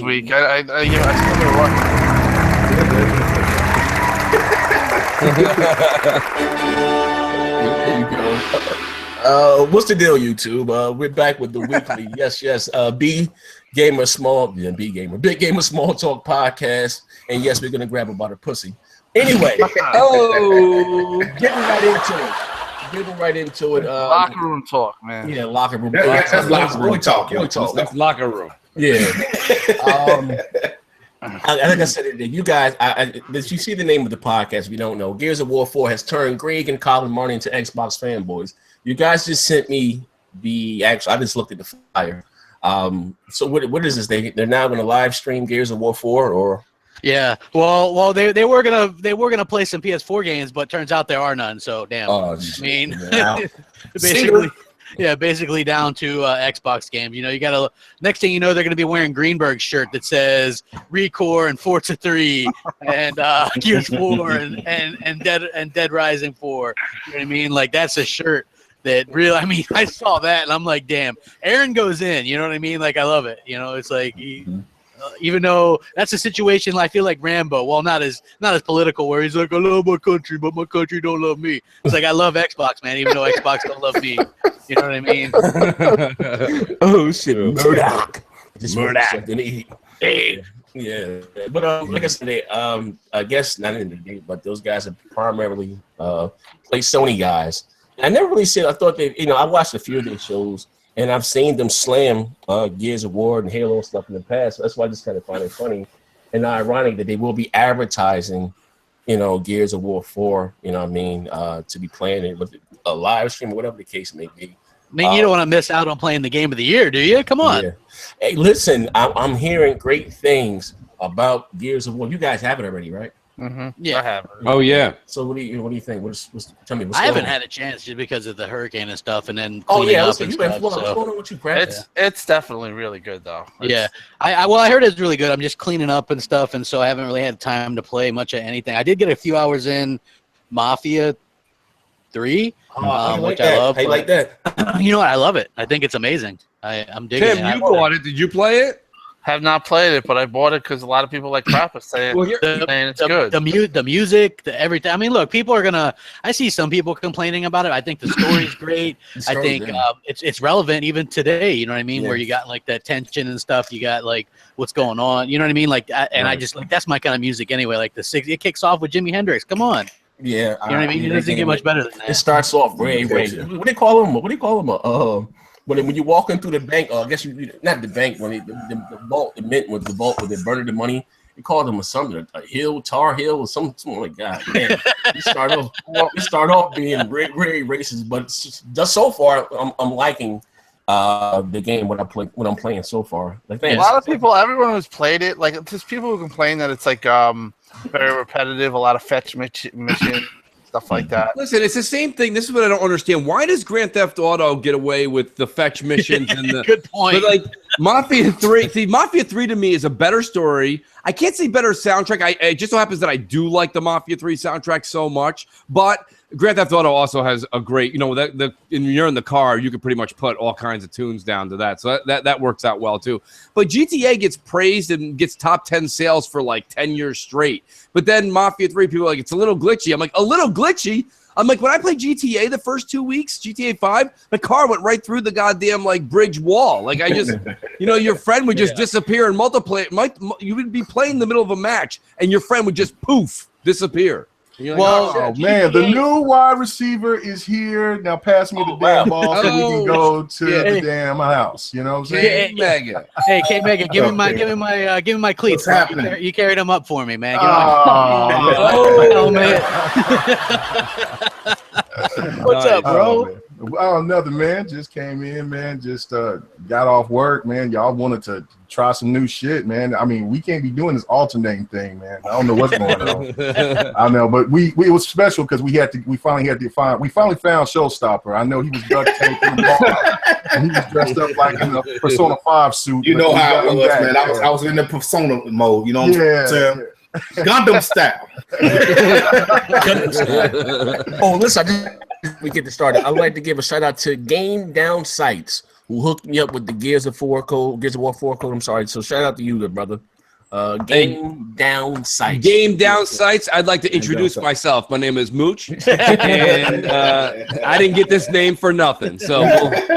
week. I still gotta There you go. What's the deal, YouTube? We're back with the weekly, yes, Big Gamer Small Talk podcast, and yes, we're gonna grab about a pussy. Anyway, getting right into it. locker room talk, man. Yeah, locker room. That's locker room talk. That's locker room. Yeah. Like I said, you guys, did you see the name of the podcast? If you don't know, Gears of War 4 has turned Greg and Colin Moriarty into Xbox fanboys. You guys just sent me I just looked at the flyer. So what is this? They're now going to live stream Gears of War 4, or? Yeah. Well, they were gonna play some PS4 games, but turns out there are none. So damn. Oh, I mean, yeah. basically down to Xbox games. You know, you gotta. Next thing you know, they're gonna be wearing Greenberg's shirt that says Recore and Forza 3 and Gears 4 and Dead Rising 4. You know what I mean? Like that's a shirt that really. I mean, I saw that and I'm like, damn. Aaron goes in. You know what I mean? Like I love it. You know, it's like. Even though that's a situation I feel like Rambo, well, not as political, where he's like, I love my country, but my country don't love me. It's like I love Xbox, man, even though Xbox don't love me. You know what I mean? Oh shit, Murdoch. Murdoch. Hey. Yeah, but like I said, I guess not in the game, but those guys are primarily play Sony guys. I never really said. I thought they, I watched a few of their shows. And I've seen them slam Gears of War and Halo and stuff in the past. So that's why I just kind of find it funny and ironic that they will be advertising, Gears of War 4, to be playing it with a live stream or whatever the case may be. I mean, you don't want to miss out on playing the game of the year, do you? Come on. Yeah. Hey, listen, I'm hearing great things about Gears of War. You guys have it already, right? Mm-hmm. Yeah. I have it. Oh yeah. So what do you think? Tell me. I haven't had a chance just because of the hurricane and stuff, and then cleaning up and stuff. What's going on with you, Brad? It's definitely really good though. Yeah, I heard it's really good. I'm just cleaning up and stuff, and so I haven't really had time to play much of anything. I did get a few hours in Mafia 3, which I love. I like that. You know what? I love it. I think it's amazing. I'm digging Tim, it. you bought it. Did you play it? Have not played it, but I bought it because a lot of people like crap are saying, it's good. The music, the everything. I mean, look, people are gonna. I see some people complaining about it. I think the story's great. I think it's relevant even today. You know what I mean? Yeah. Where you got like that tension and stuff. You got like what's going on. You know what I mean? Like, I just like that's my kind of music anyway. Like it kicks off with Jimi Hendrix. Come on. Yeah, you know what I mean? It doesn't get much better than that. It starts off way. What do they call them? When you walk in through the bank, I guess you not the bank when the vault, the mint with the vault where they burn the money. You call them a Tar Hill, or something like that. Man, you start off being very racist, but just so far, I'm liking the game what I'm playing so far. Like, a lot of people, everyone who's played it, like there's people who complain that it's like very repetitive, a lot of fetch missions. Stuff like that. Listen, it's the same thing. This is what I don't understand. Why does Grand Theft Auto get away with the fetch missions and the good point? But like Mafia 3, see, Mafia 3 to me is a better story. I can't say better soundtrack. It just so happens that I do like the Mafia 3 soundtrack so much, but Grand Theft Auto also has a great, when you're in the car, you can pretty much put all kinds of tunes down to that. So that works out well too. But GTA gets praised and gets top 10 sales for like 10 years straight. But then Mafia 3, people are like, it's a little glitchy. I'm like, a little glitchy? I'm like, when I played GTA the first 2 weeks, GTA 5, the car went right through the goddamn like bridge wall. Like I just, your friend would just disappear and multiply. You would be playing in the middle of a match and your friend would just poof, disappear. Like, oh man, the new wide receiver is here. Now pass me the damn ball so we can go to the damn house. You know what I'm saying? Hey, K-Megan, give me my cleats. What's happening? You carried them up for me, man. Man. What's up, bro? Nothing, man. Just came in, man. Just got off work, man. Y'all wanted to try some new shit, man. I mean, we can't be doing this alternating thing, man. I don't know what's going on. I know, but it was special because we finally found Showstopper. I know he was duct taped in the ball, and he was dressed up like in a Persona 5 suit. You know how it was, man. I was in the Persona mode. You know what I'm saying? Gundam style. Oh, listen, we get to start. I'd like to give a shout out to Game Down Sites who hooked me up with the Gears of War 4 code. I'm sorry. So shout out to you, good brother. Game Down Sites. Game Down Sites. I'd like to introduce myself. My name is Mooch, and I didn't get this name for nothing. So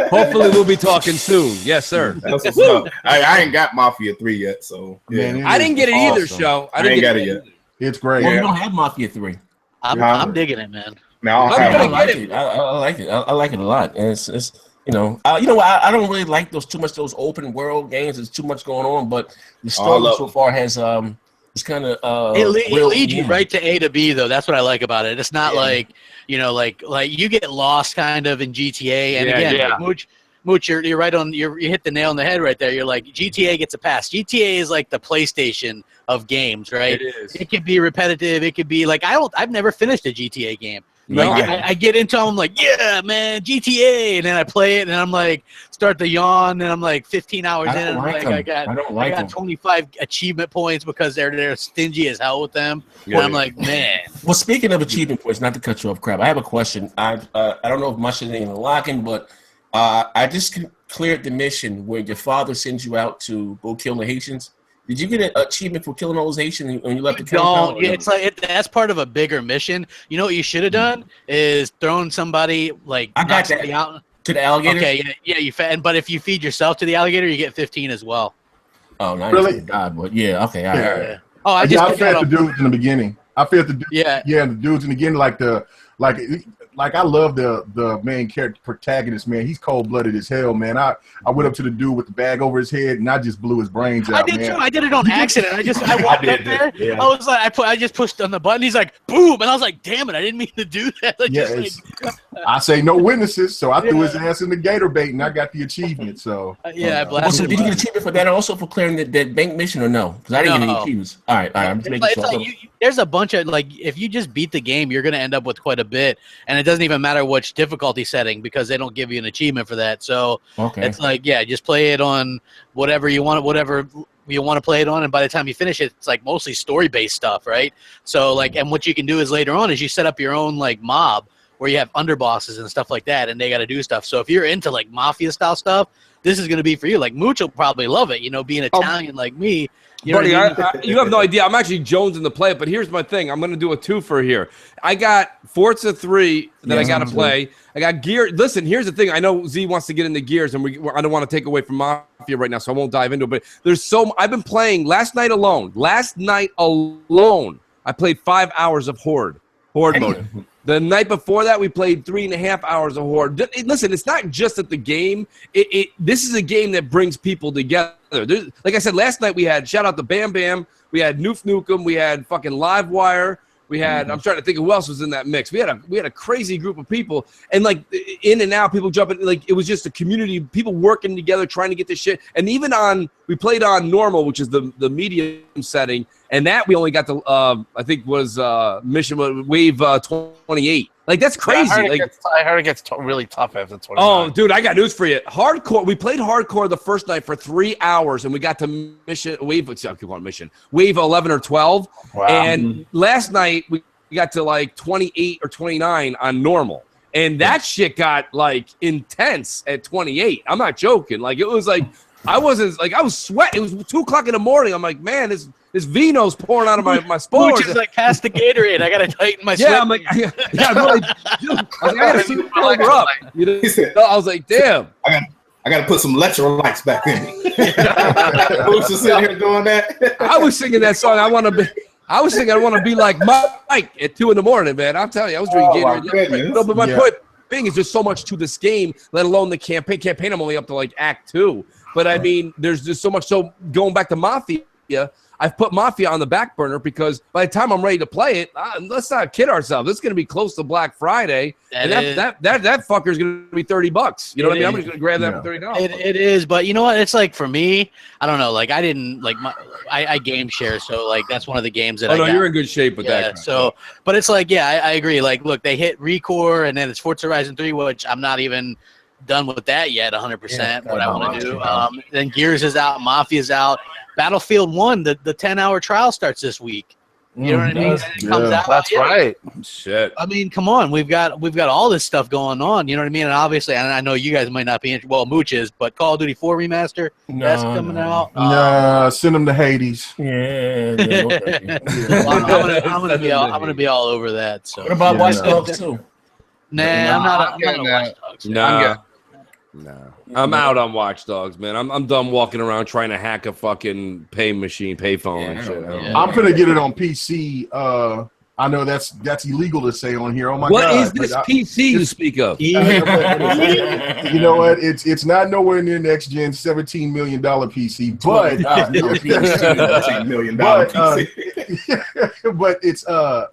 hopefully we'll be talking soon. Yes, sir. That's what's up. I ain't got Mafia 3 yet, so yeah. Man, I didn't get it either, Show. I ain't got it yet. It's great. Well, you don't have Mafia 3. I'm digging it, man. No, I like it. I like it. I like it a lot. And it's you know what? I don't really like those open world games. There's too much going on, but the story so far has it's kind of it leads you right to A to B though. That's what I like about it. It's not like like you get lost kind of in GTA. And again, Mooch, you're right on. You hit the nail on the head right there. You're like GTA gets a pass. GTA is like the PlayStation of games, right? It is. It could be repetitive. It could be like I've never finished a GTA game. No. Like, I get into them like, yeah, man, GTA, and then I play it, and I'm like, start to yawn, and I'm like 15 hours in, and I'm like, I got 25 achievement points because they're stingy as hell with them, and I'm like, man. Well, speaking of achievement points, not to cut you off, Crab, I have a question. I don't know if my shit ain't even locking, but I just cleared the mission where your father sends you out to go kill the Haitians. Did you get an achievement for killing all those Haitians when you left the compound? No, it's like that's part of a bigger mission. You know what you should have done is thrown somebody like I got that out to the alligator. Okay, yeah, but if you feed yourself to the alligator, you get 15 as well. Oh, nice. Really? God, but yeah, okay, all right. Yeah. Oh, I fed the dudes in the beginning. I fed the dudes. Yeah, the dudes in the beginning, like I love the main character protagonist, man. He's cold-blooded as hell, man. I went up to the dude with the bag over his head and I just blew his brains out. I did man. too. I did it on accident. I walked up there. Yeah. I was like, I just pushed on the button. He's like, boom, and I was like, damn it, I didn't mean to do that. I say no witnesses, so I threw his ass in the gator bait and I got the achievement. So I blasted. Did you get achievement for that, and also for clearing that bank mission, or no? Because I didn't get any achievements. All right. I'm just making sure. There's a bunch of if you just beat the game, you're gonna end up with quite a bit, and it doesn't even matter which difficulty setting because they don't give you an achievement for that. So it's like, just play it on whatever you want to play it on, and by the time you finish it, it's like mostly story-based stuff, right? So and what you can do is later on is you set up your own mob where you have underbosses and stuff like that, and they got to do stuff. So if you're into mafia style stuff, this is going to be for you. Mooch will probably love it, being Italian like me. You know buddy, you have no idea. I'm actually jonesing to play it, but here's my thing. I'm going to do a twofer here. I got Forza 3 that I got to play. I got Gear. Listen, here's the thing. I know Z wants to get into Gears, and I don't want to take away from Mafia right now, so I won't dive into it. But I've been playing last night alone, I played 5 hours of Horde mode. The night before that, we played 3.5 hours of Horde. Listen, it's not just at the game. This is a game that brings people together. Like I said, last night we had, shout out to Bam Bam, we had Noof Nukem, we had fucking Livewire, we had, I'm trying to think of who else was in that mix. We had a crazy group of people, and in and out, people jumping, it was just a community, people working together, trying to get this shit. And even we played on normal, which is the medium setting, and that we only got to, I think was mission wave 28. That's crazy. Yeah, I heard it gets really tough after 29. Oh, dude, I got news for you. Hardcore. We played hardcore the first night for 3 hours, and we got to wave 11 or 12. Wow. And last night we got to 28 or 29 on normal, and that shit got intense at 28. I'm not joking. It was I was sweating. It was 2:00 in the morning. I'm like, man, this vino's pouring out of my spores. Which is pass the Gatorade. I gotta tighten my. Yeah, I'm like, I gotta sober up. I was like, damn. I gotta put some electrolytes back in me. Who's just sitting here doing that? I was singing that song. I want to be like Mike at 2 a.m, man. I'm telling you, I was drinking Gatorade. No, but my point being is there's so much to this game, let alone the campaign. Campaign, I'm only up to Act 2. But I mean, there's just so much. So going back to Mafia, I've put Mafia on the back burner because by the time I'm ready to play it, let's not kid ourselves. It's going to be close to Black Friday, and that fucker's going to be $30. You know what I mean? I'm just going to grab that for $30. It is, but you know what? It's for me. I don't know. I didn't I game share, so that's one of the games that. Oh no, you're in good shape with that. So, but it's I agree. Look, they hit Recore, and then it's Forza Horizon 3, which I'm not even done with that yet 100% what I want to do. Then Gears is out, Mafia's out, Battlefield 1, the 10-hour trial starts this week. You know what I mean? And it comes out. That's right. Shit. I mean, come on. We've got all this stuff going on. You know what I mean? And obviously, and I know you guys might not be interested. Well, Mooch is, but Call of Duty 4 remaster that's coming out. Nah, send them to Hades. Yeah. Well, I'm gonna be all over that. So. What about Watch Dogs 2? Nah, I'm not a Watch Dogs. No. I'm out on Watch Dogs, man. I'm done walking around trying to hack a fucking payphone and shit. Yeah. I'm gonna get it on PC. I know that's illegal to say on here. Oh my god! What is this PC you speak of? You know what? It's not nowhere near next gen $17 million PC, but $17 million PC. but it's no,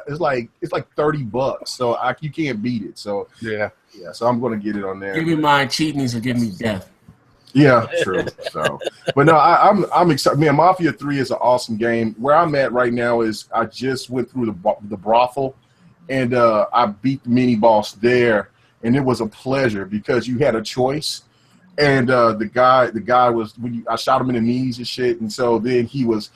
it's like $30, so you can't beat it. So yeah, so I'm gonna get it on there. Give me my cheatings or give me death. Yeah, true. So, but no, I'm excited. Man, Mafia 3 is an awesome game. Where I'm at right now is I just went through the brothel, and I beat the mini boss there, and it was a pleasure because you had a choice, and the guy was I shot him in the knees and shit, and so then he was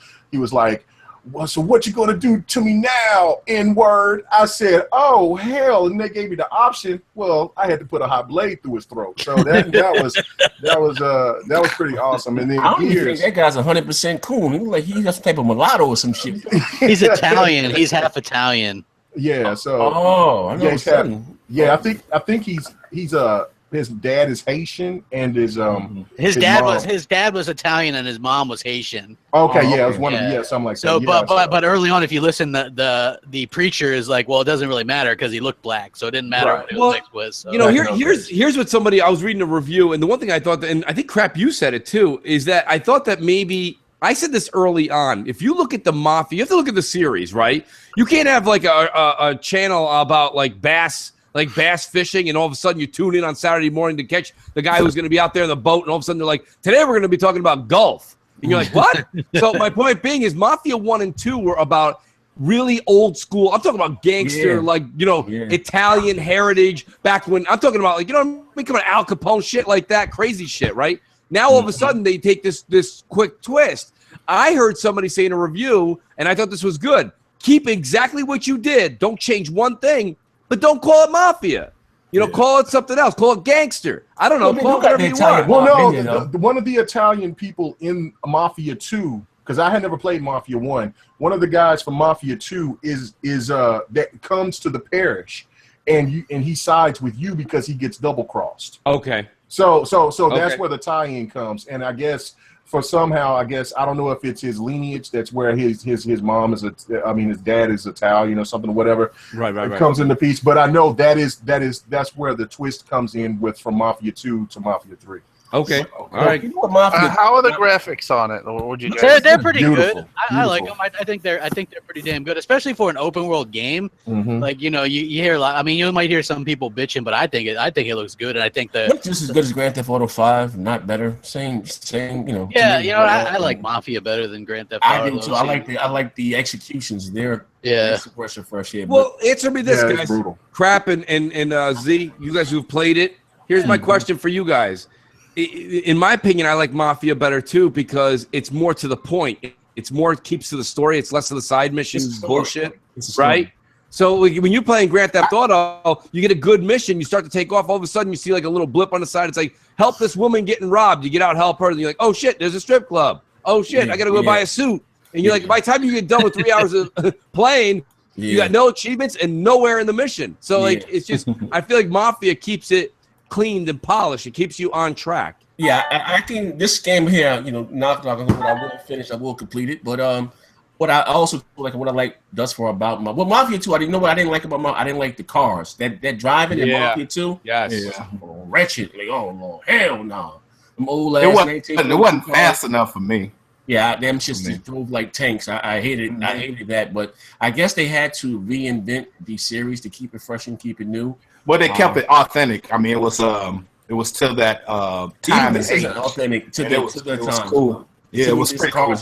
like, well, so what you gonna do to me now, N-word? I said, oh hell, and they gave me the option. Well, I had to put a hot blade through his throat. So that was pretty awesome. And then I don't even think that guy's 100% cool. He like he's some type of mulatto or some shit. He's Italian. He's half Italian. Yeah. So I know. Yeah, I think he's his dad is Haitian and his dad was Italian and his mom was Haitian. Okay, it was one of something like so, that. But early on, if you listen, the preacher is like, well, it doesn't really matter because he looked black, so it didn't matter what he was mixed with. So. You know, here's what somebody I was reading a review, and the one thing I thought, and I think Crap you said it too, is that I thought that maybe I said this early on. If you look at the Mafia, you have to look at the series, right? You can't have like a channel about like bass fishing, and all of a sudden you tune in on Saturday morning to catch the guy who's going to be out there in the boat, and all of a sudden they're like, today we're going to be talking about golf. And you're like, what? So my point being is Mafia 1 and 2 were about really old school. I'm talking about gangster, Italian heritage back when I'm talking about becoming Al Capone shit like that, crazy shit, right? Now all of a sudden they take this quick twist. I heard somebody say in a review, and I thought this was good. Keep exactly what you did. Don't change one thing. But don't call it Mafia. Call it something else. Call it gangster. I don't know. Call it whatever you want. Well, no, one of the Italian people in Mafia 2, because I had never played Mafia 1, one of the guys from Mafia 2 is that comes to the parish, and he sides with you because he gets double-crossed. Okay. So that's where the tie-in comes. And I guess I don't know if it's his lineage. That's where his mom is. His dad is Italian or something, whatever. Right. Comes into piece. But I know that's where the twist comes in from Mafia 2 to Mafia 3. Okay. All right. How are the graphics on it? Or would you guys? They're pretty Beautiful. good. I like them. I think they're pretty damn good, especially for an open world game. Mm-hmm. Like you hear a lot. I mean, you might hear some people bitching, but I think it looks good, and I think just as good as Grand Theft Auto 5, not better. Same. Yeah, I like Mafia better than Grand Theft Auto. I do too. I like the executions. They're suppression fresh here. Well, answer me this, guys. Crap and Z, you guys who've played it. Here's my question for you guys. In my opinion, I like Mafia better too because it's more to the point. It's more, it keeps to the story. It's less of the side missions bullshit, right? So when you're playing Grand Theft Auto, you get a good mission. You start to take off. All of a sudden, you see like a little blip on the side. It's like, help this woman getting robbed. You get out, help her. And you're like, oh shit, there's a strip club. Oh shit, I got to go buy a suit. And you're like, by the time you get done with 3 hours of playing, you got no achievements and nowhere in the mission. So it's just, I feel like Mafia keeps it cleaned and polished. It keeps you on track. Yeah, I think this game here, not I will finish, I will complete it. But what I also what I like thus far about Mafia 2, I didn't like about Mafia. I didn't like the cars. That driving in Mafia 2, wretched. Like, oh Lord, hell no. Them old ass. It wasn't fast enough for me. Yeah, them just drove like tanks. I hated Mm-hmm. I hated that. But I guess they had to reinvent the series to keep it fresh and keep it new. Well, they kept it authentic. I mean, it was till that time. Authentic to that time. It was cool. Yeah, it was pretty cool.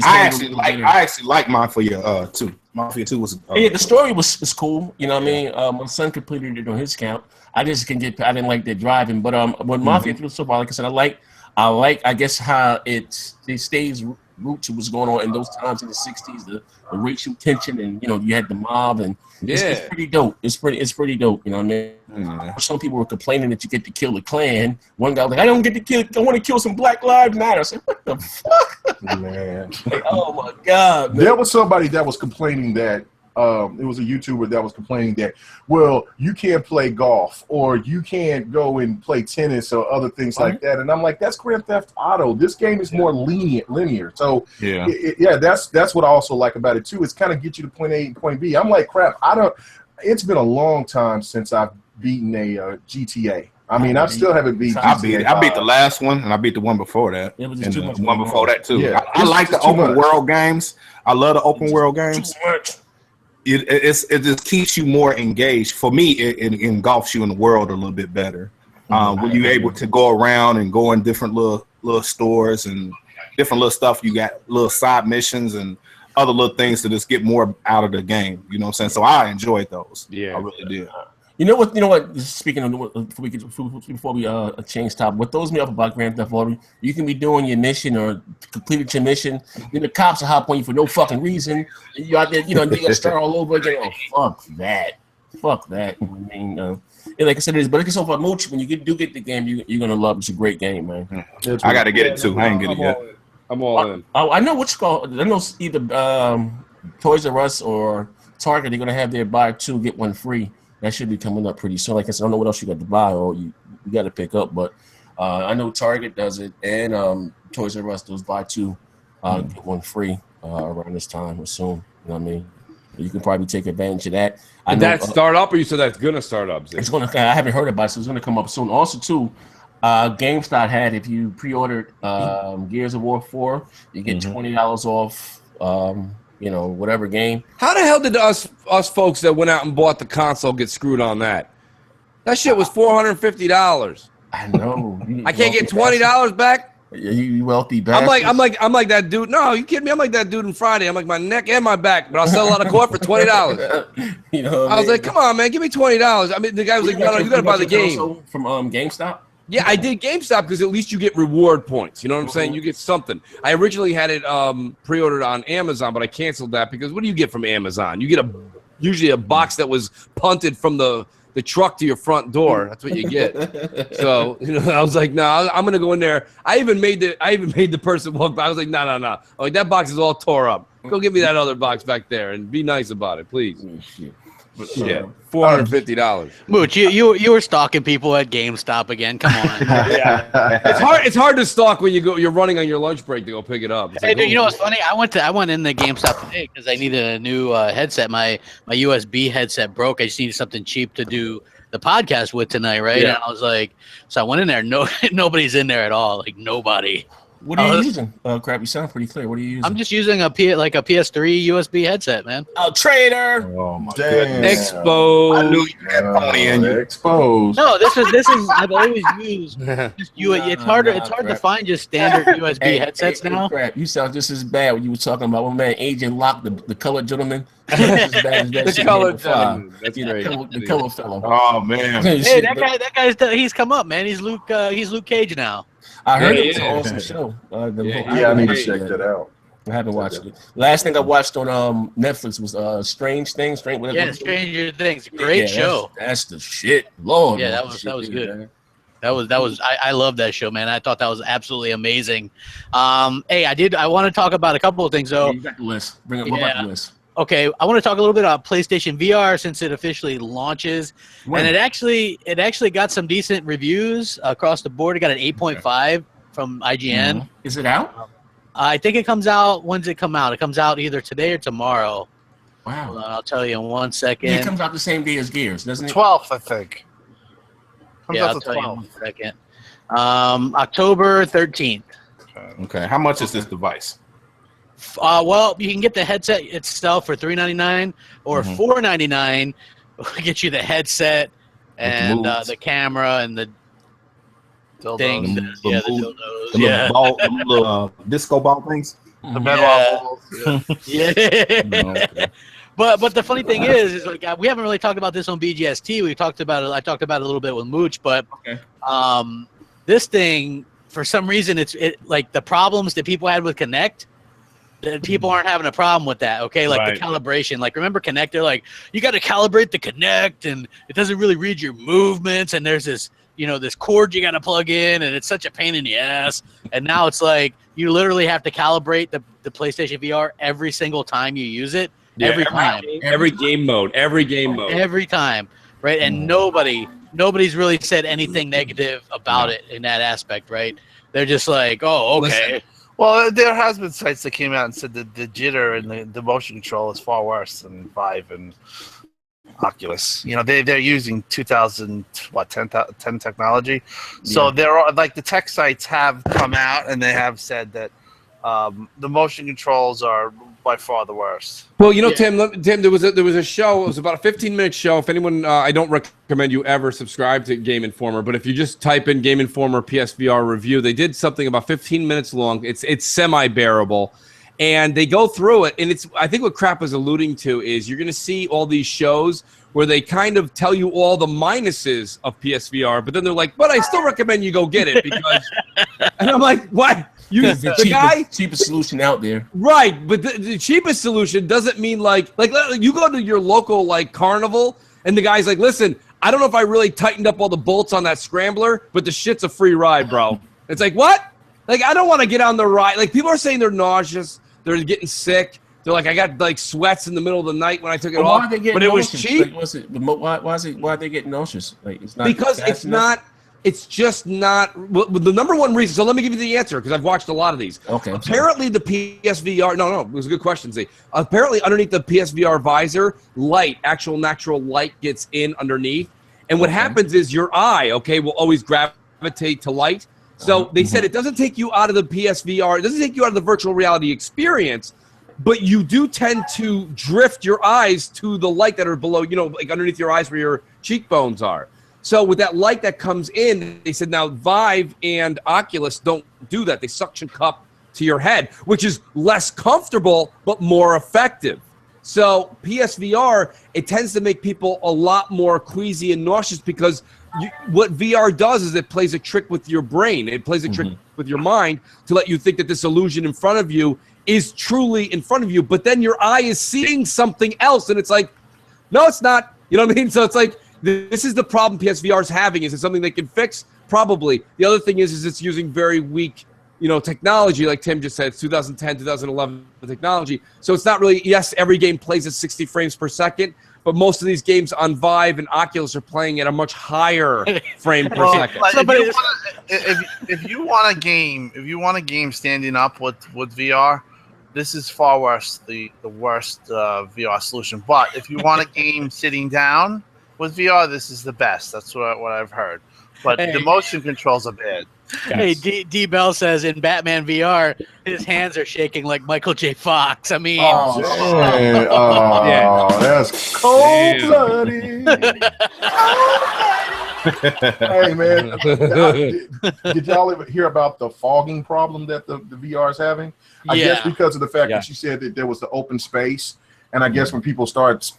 I actually like Mafia 2. Mafia 2 was. The story was cool. You know what I mean? My son completed it on his count. I didn't like the driving, but when Mafia 3 was so far, like I said, I like I like, I guess, how it stays root to what's going on in those times in the 60s, the racial tension, and you had the mob, and it's pretty dope. It's pretty dope. You know what I mean? Mm-hmm. Some people were complaining that you get to kill the Klan. One guy was like, I don't get to kill. I want to kill some Black Lives Matter. I said, what the fuck, man? Like, oh my god, man. There was somebody that was complaining that. It was a YouTuber that was complaining that, well, you can't play golf or you can't go and play tennis or other things like that. And I'm like, that's Grand Theft Auto. This game is more linear. So that's what I also like about it too. It's kind of get you to point A and point B. I'm like, crap. It's been a long time since I've beaten a GTA. I mean, I still haven't beat. I beat the last one, and I beat the one before that, and the one before that too. Yeah, I like the open world games. I love the open world games. Too much. It just keeps you more engaged. For me, it engulfs you in the world a little bit better. When you're able to go around and go in different little stores and different little stuff, you got little side missions and other little things to just get more out of the game. You know what I'm saying? So I enjoyed those. Yeah, I really did. You know what? Speaking of before we change topic, what throws me up about Grand Theft Auto, you can be doing your mission or completed your mission, then the cops will hop on you for no fucking reason. You out there, you got to start all over again. Oh, fuck that. I mean, like I said, but it's over Mooch. When you do get the game, you're gonna love it. It's a great game, man. I got to get it too. I ain't get it yet. I'm all in. I know what's called. I know either Toys R Us or Target. They're gonna have their buy two get one free. That should be coming up pretty soon. Like I said, I don't know what else you got to buy or you got to pick up, but I know Target does it, and Toys R Us does buy two, get one free around this time or soon. You know what I mean? You can probably take advantage of that. Did that start up, or you said that's gonna start up? It's gonna. I haven't heard about it, so it's gonna come up soon. Also, too, GameStop had, if you pre-ordered Gears of War 4, you get $20 off. Whatever game. How the hell did us folks that went out and bought the console get screwed on that? That shit was $450. I know. I can't get $20 back. You wealthy bastard. I'm like that dude. No, you kidding me? I'm like that dude in Friday. I'm like my neck and my back, but I'll sell out of court for $20. I was like, come on, man, give me $20. I mean, the guy was like, no, you got to buy the game from GameStop. Yeah, I did GameStop because at least you get reward points. You know what I'm saying? You get something. I originally had it pre-ordered on Amazon, but I canceled that because what do you get from Amazon? You get usually a box that was punted from the truck to your front door. That's what you get. So I was like, no, I'm gonna go in there. I even made the person walk by. I was like, no. I'm like, that box is all tore up. Go give me that other box back there and be nice about it, please. Yeah, $450. Mooch, you were stalking people at GameStop again. Come on. Yeah. It's hard to stalk when you're running on your lunch break to go pick it up. Hey, dude, you know what's funny? I went in the GameStop today because I needed a new headset. My USB headset broke. I just needed something cheap to do the podcast with tonight, right? Yeah. And I was like, so I went in there. Nobody's in there at all. Like nobody. What are you using? Crap, you sound pretty clear. What are you using? I'm just using a PS3 USB headset, man. Oh, traitor! Oh my goodness! Exposed. I knew you had pony in you. Exposed. No, this is. I've always used. It's hard to find just standard USB headsets now. Crap, you sound just as bad when you were talking about one man, Agent Locke, the colored gentleman. The colored gentleman. That's great. The color fellow. Oh man! Hey, that guy's he's come up, man. He's Luke Cage now. I heard it was an awesome show. I need to check that out. I haven't watched it. Last thing I watched on Netflix was Stranger Things. Stranger Things. Great show. That's the shit. Lord. Yeah, that was good. Man. That was I love that show, man. I thought that was absolutely amazing. Hey, I want to talk about a couple of things though. Yeah, you got the list. Bring up the list. Okay, I want to talk a little bit about PlayStation VR since it officially launches, and it actually got some decent reviews across the board. It got an 8.5 from IGN. Mm-hmm. Is it out? I think it comes out. When's it come out? It comes out either today or tomorrow. Wow. Hold on, I'll tell you in 1 second. It comes out the same day as Gears, doesn't it? 12th, I think. I'll tell you in 1 second. October 13th. Okay, how much is this device? Well, you can get the headset itself for $399 or $499. Get you the headset and the camera and the thing. The dildos. The little disco ball things. The bedrock balls. Yeah. But the funny thing is like we haven't really talked about this on BGST. I talked about it a little bit with Mooch, but this thing for some reason, it's like the problems that people had with Kinect. That people aren't having a problem with that, okay? Like the calibration. Like, remember Kinect? They're like, you got to calibrate the Kinect, and it doesn't really read your movements, and there's this, this cord you got to plug in, and it's such a pain in the ass. And now it's like you literally have to calibrate the PlayStation VR every single time you use it. Every time. Every game mode. Every time, right? And nobody's really said anything negative about it in that aspect, right? They're just like, oh, okay. Listen. Well, there has been sites that came out and said that the jitter and the motion control is far worse than Vive and Oculus. They're using 2010 technology. So there are like the tech sites have come out and they have said that the motion controls are by far the worst. Well, Tim, there was a show. It was about a 15-minute show. If anyone, I don't recommend you ever subscribe to Game Informer, but if you just type in Game Informer PSVR review, they did something about 15 minutes long. It's semi-bearable, and they go through it. And I think what Crap is alluding to is you're going to see all these shows where they kind of tell you all the minuses of PSVR, but then they're like, but I still recommend you go get it because, and I'm like, what? The cheapest solution out there, right? But the cheapest solution doesn't mean like you go to your local like carnival, and the guy's like, "Listen, I don't know if I really tightened up all the bolts on that scrambler, but the shit's a free ride, bro." It's like, what? Like, I don't want to get on the ride. Like, people are saying they're nauseous, they're getting sick. They're like, I got like sweats in the middle of the night when I took it off. But it was cheap. Like, why are they getting nauseous? Like, it's not because it's not. It's just not the number one reason. So let me give you the answer because I've watched a lot of these. Okay. Apparently, the PSVR. No, it was a good question, Z. Apparently, underneath the PSVR visor, actual natural light gets in underneath, and what happens is your eye, will always gravitate to light. So they said it doesn't take you out of the PSVR. It doesn't take you out of the virtual reality experience, but you do tend to drift your eyes to the light that are below. Like underneath your eyes where your cheekbones are. So with that light that comes in, they said now Vive and Oculus don't do that. They suction cup to your head, which is less comfortable but more effective. So PSVR, it tends to make people a lot more queasy and nauseous because what VR does is it plays a trick with your brain. It plays a trick with your mind to let you think that this illusion in front of you is truly in front of you, but then your eye is seeing something else, and it's like, no, it's not. You know what I mean? So it's like, this is the problem PSVR is having. Is it something they can fix? Probably. The other thing is it's using very weak, technology, like Tim just said, it's 2010, 2011 technology. So it's not really, yes, every game plays at 60 frames per second, but most of these games on Vive and Oculus are playing at a much higher frame per second. Like, if you want a game standing up with VR, this is far worse, the worst VR solution. But if you want a game sitting down with VR, this is the best. That's what I've heard. But the motion controls are bad. Yes. Hey, D Bell says in Batman VR, his hands are shaking like Michael J. Fox. I mean, that's cold-blooded. Hey, man, did y'all ever hear about the fogging problem that the VR is having? I guess because of the fact that you said that there was the open space, and I guess when people start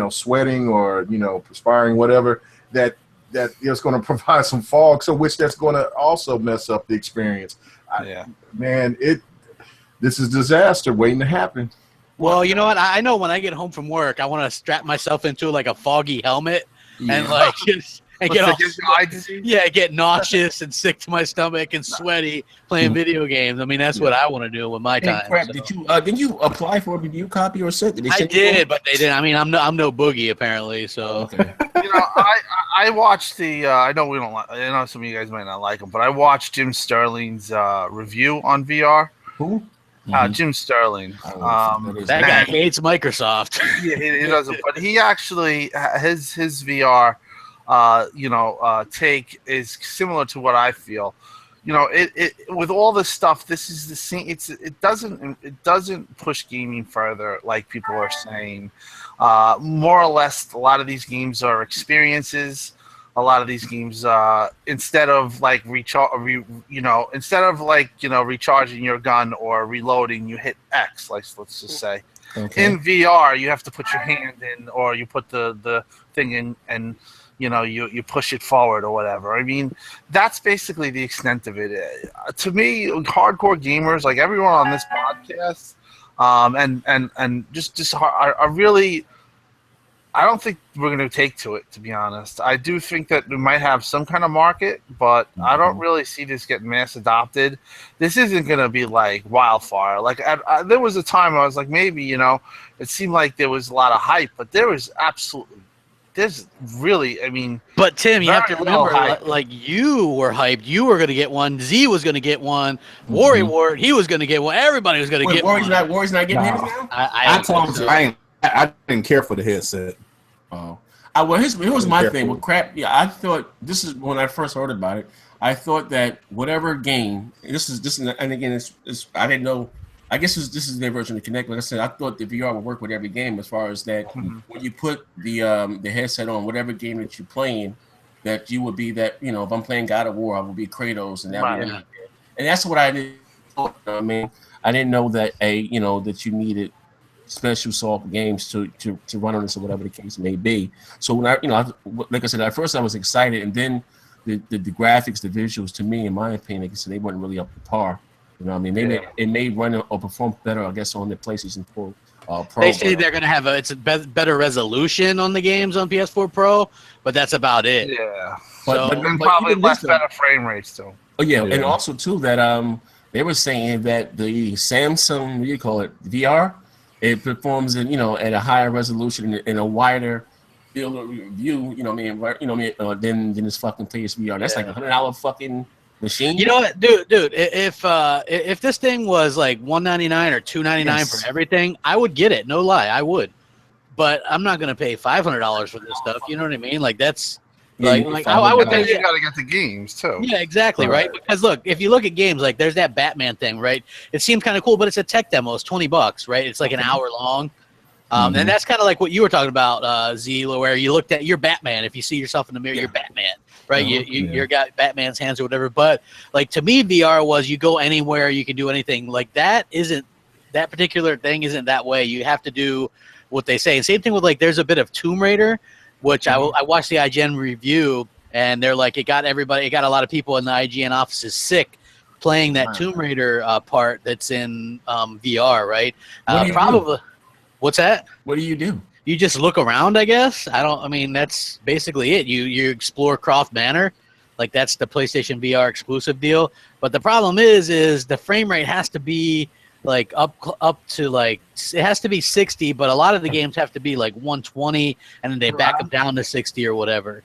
sweating or perspiring, whatever, that it's going to provide some fog, so that's going to also mess up the experience. Man, this is disaster waiting to happen. Well, you know what? I know when I get home from work, I want to strap myself into like a foggy helmet and like get nauseous and sick to my stomach and sweaty playing video games. I mean, that's what I want to do with my time. Crap, did you apply for a review copy or set? I did, but they didn't. I mean, I'm no boogie apparently. So I watched the. I know we don't like. I know some of you guys might not like him, but I watched Jim Sterling's review on VR. Who? Jim Sterling. That guy hates Microsoft. Yeah, he doesn't. But he actually his VR. Take is similar to what I feel. It with all this stuff, this is the same. It doesn't push gaming further, like people are saying. More or less, a lot of these games are experiences. A lot of these games, instead of recharging your gun or reloading, you hit X. Let's just say. Okay. In VR, you have to put your hand in, or you put the thing in and you push it forward or whatever. I mean, that's basically the extent of it. To me, hardcore gamers, like everyone on this podcast, and just are really. I don't think we're going to take to it, to be honest. I do think that we might have some kind of market, but I don't really see this getting mass adopted. This isn't going to be like wildfire. Like there was a time I was like, maybe, it seemed like there was a lot of hype, but there's really, I mean. But Tim, you have to remember, hype. like you were hyped. You were going to get one. Z was going to get one. Ward, he was going to get one. Everybody was going to get one. Warrior's not getting his now? I told you, I didn't care for the headset. Oh, well, here was my thing with crap. Yeah, I thought this is when I first heard about it. I thought that whatever game this is, and again, it's I didn't know. I guess this is their version of Kinect. Like I said, I thought the VR would work with every game as far as that when you put the headset on, whatever game that you're playing, that you would be that if I'm playing God of War, I will be Kratos, and that would be, and that's what I did. I mean, I didn't know that that you needed special soft games to run on this or whatever the case may be. So when like I said, at first I was excited, and then the graphics, the visuals, to me, in my opinion, like I said, they weren't really up to par. You know what I mean? It may run or perform better, I guess, on the PlayStation Pro. They say they're going to have a better resolution on the games on PS4 Pro, but that's about it. Yeah. But probably better frame rates too. Oh yeah, and also too that they were saying that the Samsung, what do you call it, VR, it performs in at a higher resolution in a wider field of view. Than this fucking PSVR. That's like $100 fucking machine. You know what, dude? If this thing was like $199 or $299 for everything, I would get it. No lie, I would. But I'm not gonna pay $500 for this stuff. You know what I mean? Like that's. I would think you got to get the games too. Yeah, exactly, right? Because look, if you look at games like there's that Batman thing, right? It seemed kind of cool, but it's a tech demo. It's $20, right? It's like an hour long, and that's kind of like what you were talking about, Zila, where you looked at your Batman. If you see yourself in the mirror, you're Batman, right? You got Batman's hands or whatever. But like to me, VR was you go anywhere, you can do anything. Like that particular thing isn't that way. You have to do what they say. And same thing with like there's a bit of Tomb Raider. Which I watched the IGN review, and they're like, it got a lot of people in the IGN offices sick playing that Tomb Raider part that's in VR, right? Probably. What's that? What do you do? You just look around, I guess. That's basically it. You explore Croft Manor, like that's the PlayStation VR exclusive deal. But the problem is the frame rate has to be like up to like it has to be 60, but a lot of the games have to be like 120, and then they back them down to 60 or whatever.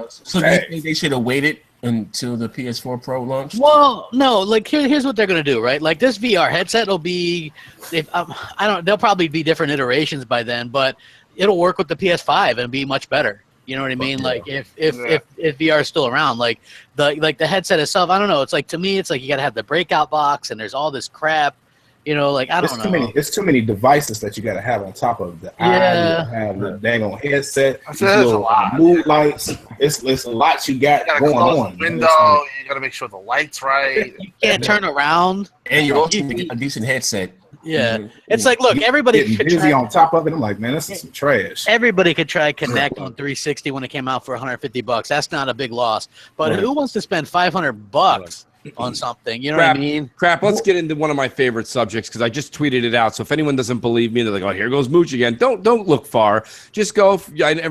So do you think they should have waited until the PS4 Pro launched? Well, no. Like here's what they're gonna do, right? Like this VR headset will be, they'll probably be different iterations by then, but it'll work with the PS5 and be much better. You know what I mean? Like if VR is still around, like the headset itself, I don't know. It's like to me, it's like you gotta have the breakout box, and there's all this crap. I don't know. It's too many devices that you got to have on top of the eye. You gotta have the dang on headset. That's a lot. Mood lights. It's a lot you got going on. The window. You got to make sure the light's right. You can't turn around. And you're also going to get a decent headset. Yeah, it's like, look, everybody could try on top of it. I'm like, man, this is some trash. Everybody could try Kinect on 360 when it came out for $150. That's not a big loss. But who wants to spend $500 on something? You know what I mean? Crap. Let's get into one of my favorite subjects because I just tweeted it out. So if anyone doesn't believe me, they're like, "Oh, here goes Mooch again." Don't look far. Just go.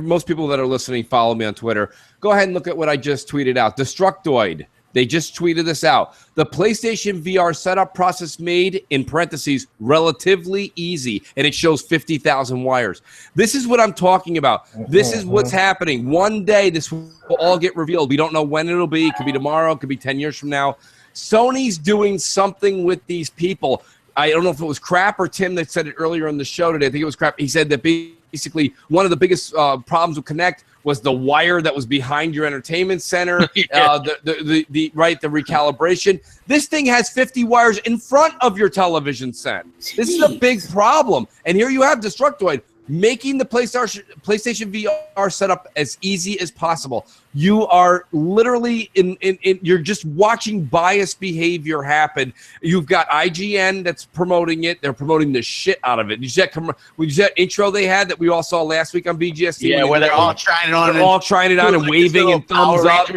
Most people that are listening follow me on Twitter. Go ahead and look at what I just tweeted out. Destructoid. They just tweeted this out. The PlayStation VR setup process made, in parentheses, relatively easy. And it shows 50,000 wires. This is what I'm talking about. This is what's happening. One day, this will all get revealed. We don't know when it'll be. It could be tomorrow. It could be 10 years from now. Sony's doing something with these people. I don't know if it was Crap or Tim that said it earlier in the show today. I think it was Crap. He said that basically one of the biggest problems with Kinect was the wire that was behind your entertainment center, the recalibration. This thing has 50 wires in front of your television set. This is a big problem. And here you have Destructoid. making the PlayStation VR setup as easy as possible. You are literally you're just watching biased behavior happen. You've got IGN that's promoting it. They're promoting the shit out of it. You see that intro they had that we all saw last week on BGST? Yeah, where they're all trying it on. They're all trying it on and waving and thumbs up.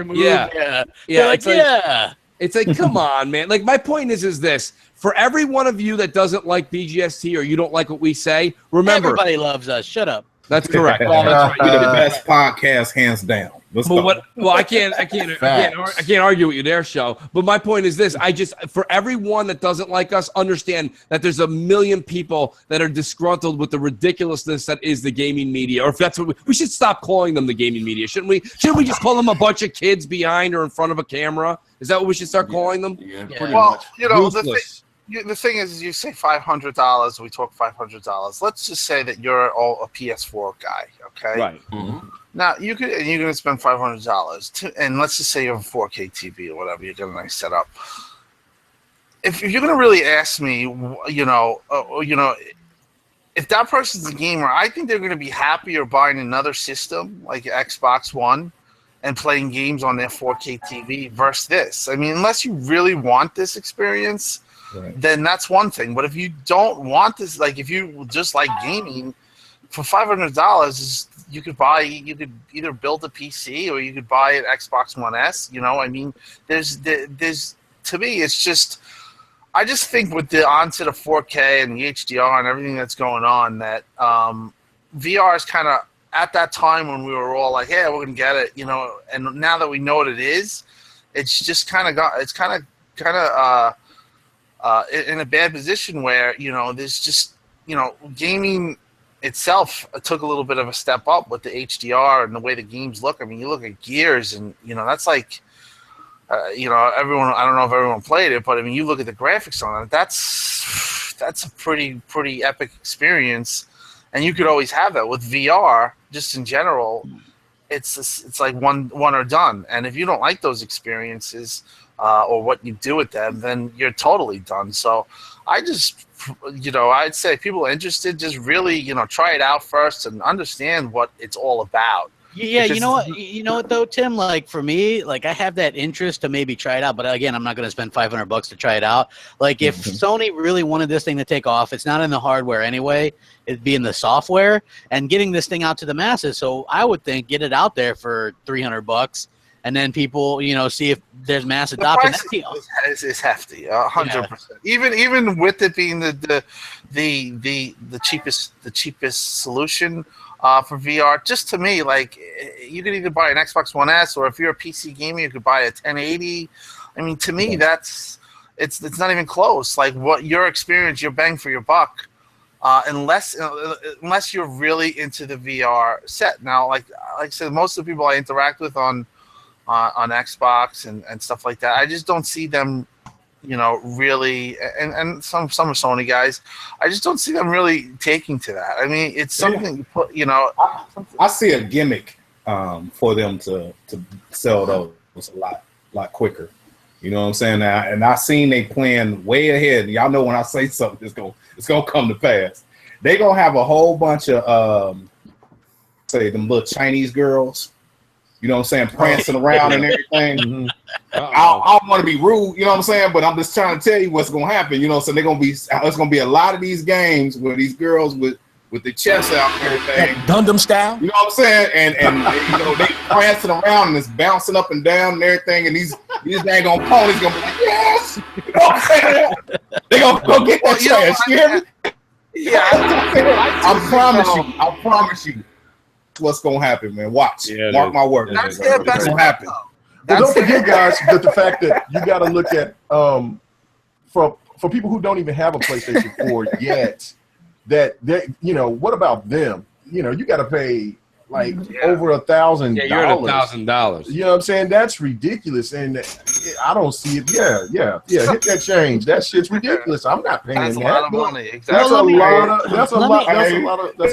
Yeah. It's like, come on, man. Like, my point is this. For every one of you that doesn't like BGST or you don't like what we say, remember. Everybody loves us. Shut up. That's correct. We're the best podcast, hands down. I can't argue with you there, show. But my point is this: for everyone that doesn't like us, understand that there's a million people that are disgruntled with the ridiculousness that is the gaming media. Or if that's what we should stop calling them the gaming media, shouldn't we? Shouldn't we just call them a bunch of kids behind or in front of a camera? Is that what we should start calling them? Yeah. Pretty much. You know, the thing is, you say $500. We talk $500. Let's just say that you're a PS4 guy, okay? Right. Mm-hmm. Now you're going to spend $500, and let's just say you have a 4K TV or whatever. You get a nice setup. If you're going to really ask me, you know, if that person's a gamer, I think they're going to be happier buying another system like Xbox One and playing games on their 4K TV versus this. I mean, unless you really want this experience. Right. Then that's one thing. But if you don't want this, like if you just like gaming, for $500, you could either build a PC or you could buy an Xbox One S. You know, I mean, there's to me, it's just, I just think with the onset of 4K and the HDR and everything that's going on, that VR is kind of at that time when we were all like, yeah, we're gonna get it, you know. And now that we know what it is, it's just kind of in a bad position where, you know, there's just, you know, gaming itself took a little bit of a step up with the HDR and the way the games look. I mean, you look at Gears and, you know, that's like, you know, I don't know if everyone played it, but I mean, you look at the graphics on it, that's a pretty epic experience. And you could always have that with VR, just in general. It's like one or done. And if you don't like those experiences, or what you do with them, then you're totally done. So I just, you know, I'd say people interested, just really, you know, try it out first and understand what it's all about. Yeah, you know what though, Tim? Like for me, like I have that interest to maybe try it out, but again, I'm not going to spend $500 to try it out. Like if Sony really wanted this thing to take off, it's not in the hardware anyway; it'd be in the software and getting this thing out to the masses. So I would think get it out there for $300. And then people, you know, see if there's mass adoption. The price is hefty, 100%. Even with it being the cheapest solution for VR, just to me, like you could either buy an Xbox One S, or if you're a PC gamer, you could buy a 1080. I mean, to me, it's not even close. Like what your experience, your bang for your buck. Unless you're really into the VR set. Now, like I said, most of the people I interact with on Xbox and stuff like that, I just don't see them, you know, really, and some are Sony guys, I just don't see them really taking to that. I mean, it's something you put, you know. I see a gimmick for them to sell those a lot quicker. You know what I'm saying? And I seen they plan way ahead. Y'all know when I say something, it's gonna come to pass. They gonna have a whole bunch of say them little Chinese girls. You know what I'm saying? Prancing around and everything. I don't want to be rude, you know what I'm saying? But I'm just trying to tell you what's going to happen. You know, so it's going to be a lot of these games where these girls with the chests out and everything. Gundam style? You know what I'm saying? And you know, they prancing around and it's bouncing up and down and everything. And these dang on ponies going to be like, yes! You know what I'm saying? They going to go get that chest. You hear me? Yeah. I promise you. What's gonna happen, man? Watch. Mark my words. That's gonna happen. But don't forget, guys, that the fact that you got to look at for people who don't even have a PlayStation 4 yet, that you know, what about them? You know, you got to pay like over $1,000. Yeah, you're at $1,000. You know what I'm saying? That's ridiculous, and I don't see it. Yeah. Hit that change. That shit's ridiculous. I'm not paying that. That's a lot of money. Exactly. That's a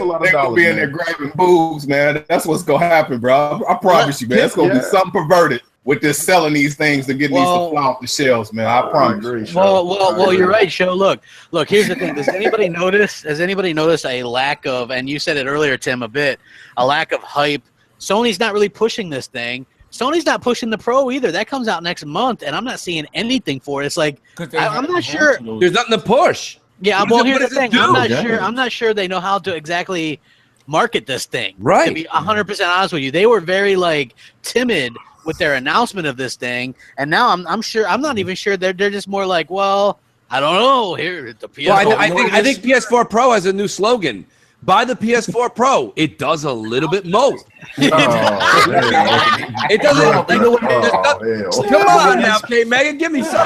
lot of dollars. Be in there grabbing boobs, man. That's what's gonna happen, bro. I promise you, man. It's gonna be something perverted. with this selling these things to get these to fly off the shelves, man. I promise. Well, you're right, Show. Look. Here's the thing. Does anybody notice? Has anybody noticed a lack of? And you said it earlier, Tim, a lack of hype. Sony's not really pushing this thing. Sony's not pushing the Pro either. That comes out next month, and I'm not seeing anything for it. It's like I'm not sure. There's nothing to push. Yeah, well, here's the thing. I'm not sure they know how to exactly market this thing. Right. To be 100% honest with you, they were very timid with their announcement of this thing, and now I'm not even sure they're just more like, well, I don't know. Here the PS4. Well, I think PS4 Pro has a new slogan. Buy the PS4 Pro. It does a little bit more. It doesn't. Come on now, K Megan, give me something.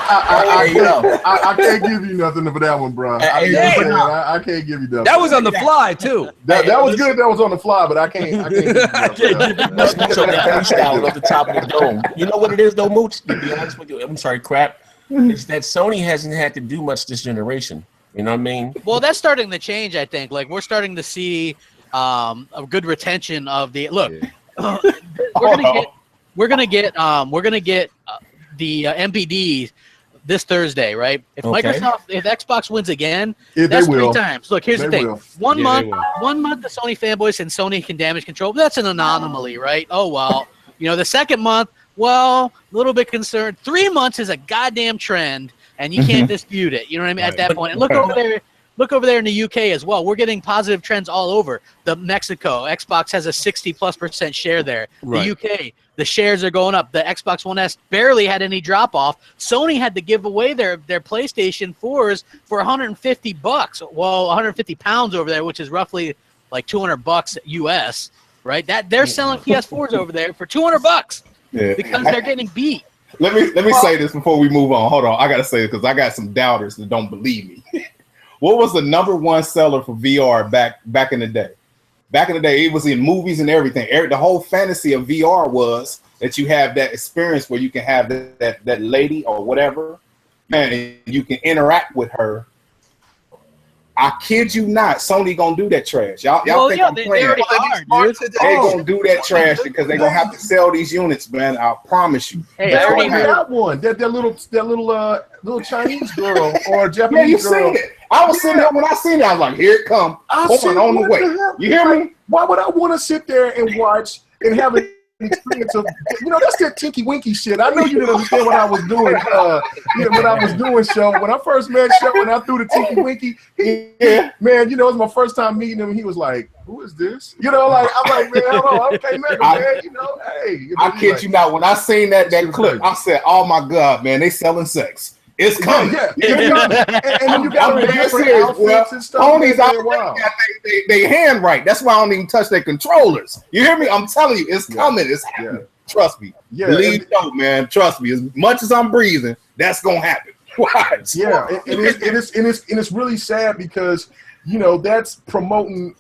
I can't give you nothing for that one, bro. I can't give you nothing. That was on the fly too. That was good. That was on the fly, but I can't give you nothing. Let's do something freestyle off the top of the dome. You know what it is, though, Mooch? To be honest with you, I'm sorry, crap. It's that Sony hasn't had to do much this generation. You know what I mean? Well, that's starting to change. I think. We're starting to see a good retention of the look. We're gonna get the MPD this Thursday, right? If Xbox wins again, that's 3 times. Look, here's the thing: 1 month, the Sony fanboys and Sony can damage control. That's an anomaly, right? Oh well, the second month, a little bit concerned. 3 months is a goddamn trend. And you can't dispute it. You know what I mean? At that point. And look over there in the UK as well. We're getting positive trends all over. Mexico, Xbox has a 60+% share there. Right. The UK, the shares are going up. The Xbox One S barely had any drop off. Sony had to give away their PlayStation 4s for $150. Well, 150 pounds over there, which is roughly like $200 US, right? That they're selling PS4s over there for $200 because they're getting beat. Let me say this before we move on. Hold on, I gotta say it because I got some doubters that don't believe me. What was the #1 seller for VR back in the day? Back in the day, it was in movies and everything. The whole fantasy of VR was that you have that experience where you can have that lady or whatever, and you can interact with her. I kid you not, Sony gonna do that trash. Y'all think I'm playing? They gonna do that trash because they gonna have to sell these units, man. I promise you. Hey, I already got one. That little Chinese girl or Japanese girl. Seen it. I was sitting there when I seen it. I was like, here it comes. On the way. You hear me? Why would I want to sit there and watch and have an experience of, that's that Tinky Winky shit. I know you didn't understand what I was doing. What I was doing, Show. When I first met Show, when I threw the Tinky Winky, man, it was my first time meeting him. He was like, "Who is this?" I'm like, man, hold on, okay, man, hey. I kid you not. When I seen that clip, I said, "Oh my God, man, they selling sex." It's coming. Yeah. And then you got different outfits and stuff. Ponies out there, they hand right. That's why I don't even touch their controllers. You hear me? I'm telling you, it's coming. It's happening. Yeah. Trust me. Yeah. Believe man. Trust me. As much as I'm breathing, that's gonna happen. Watch. Yeah. And it's really sad because that's promoting,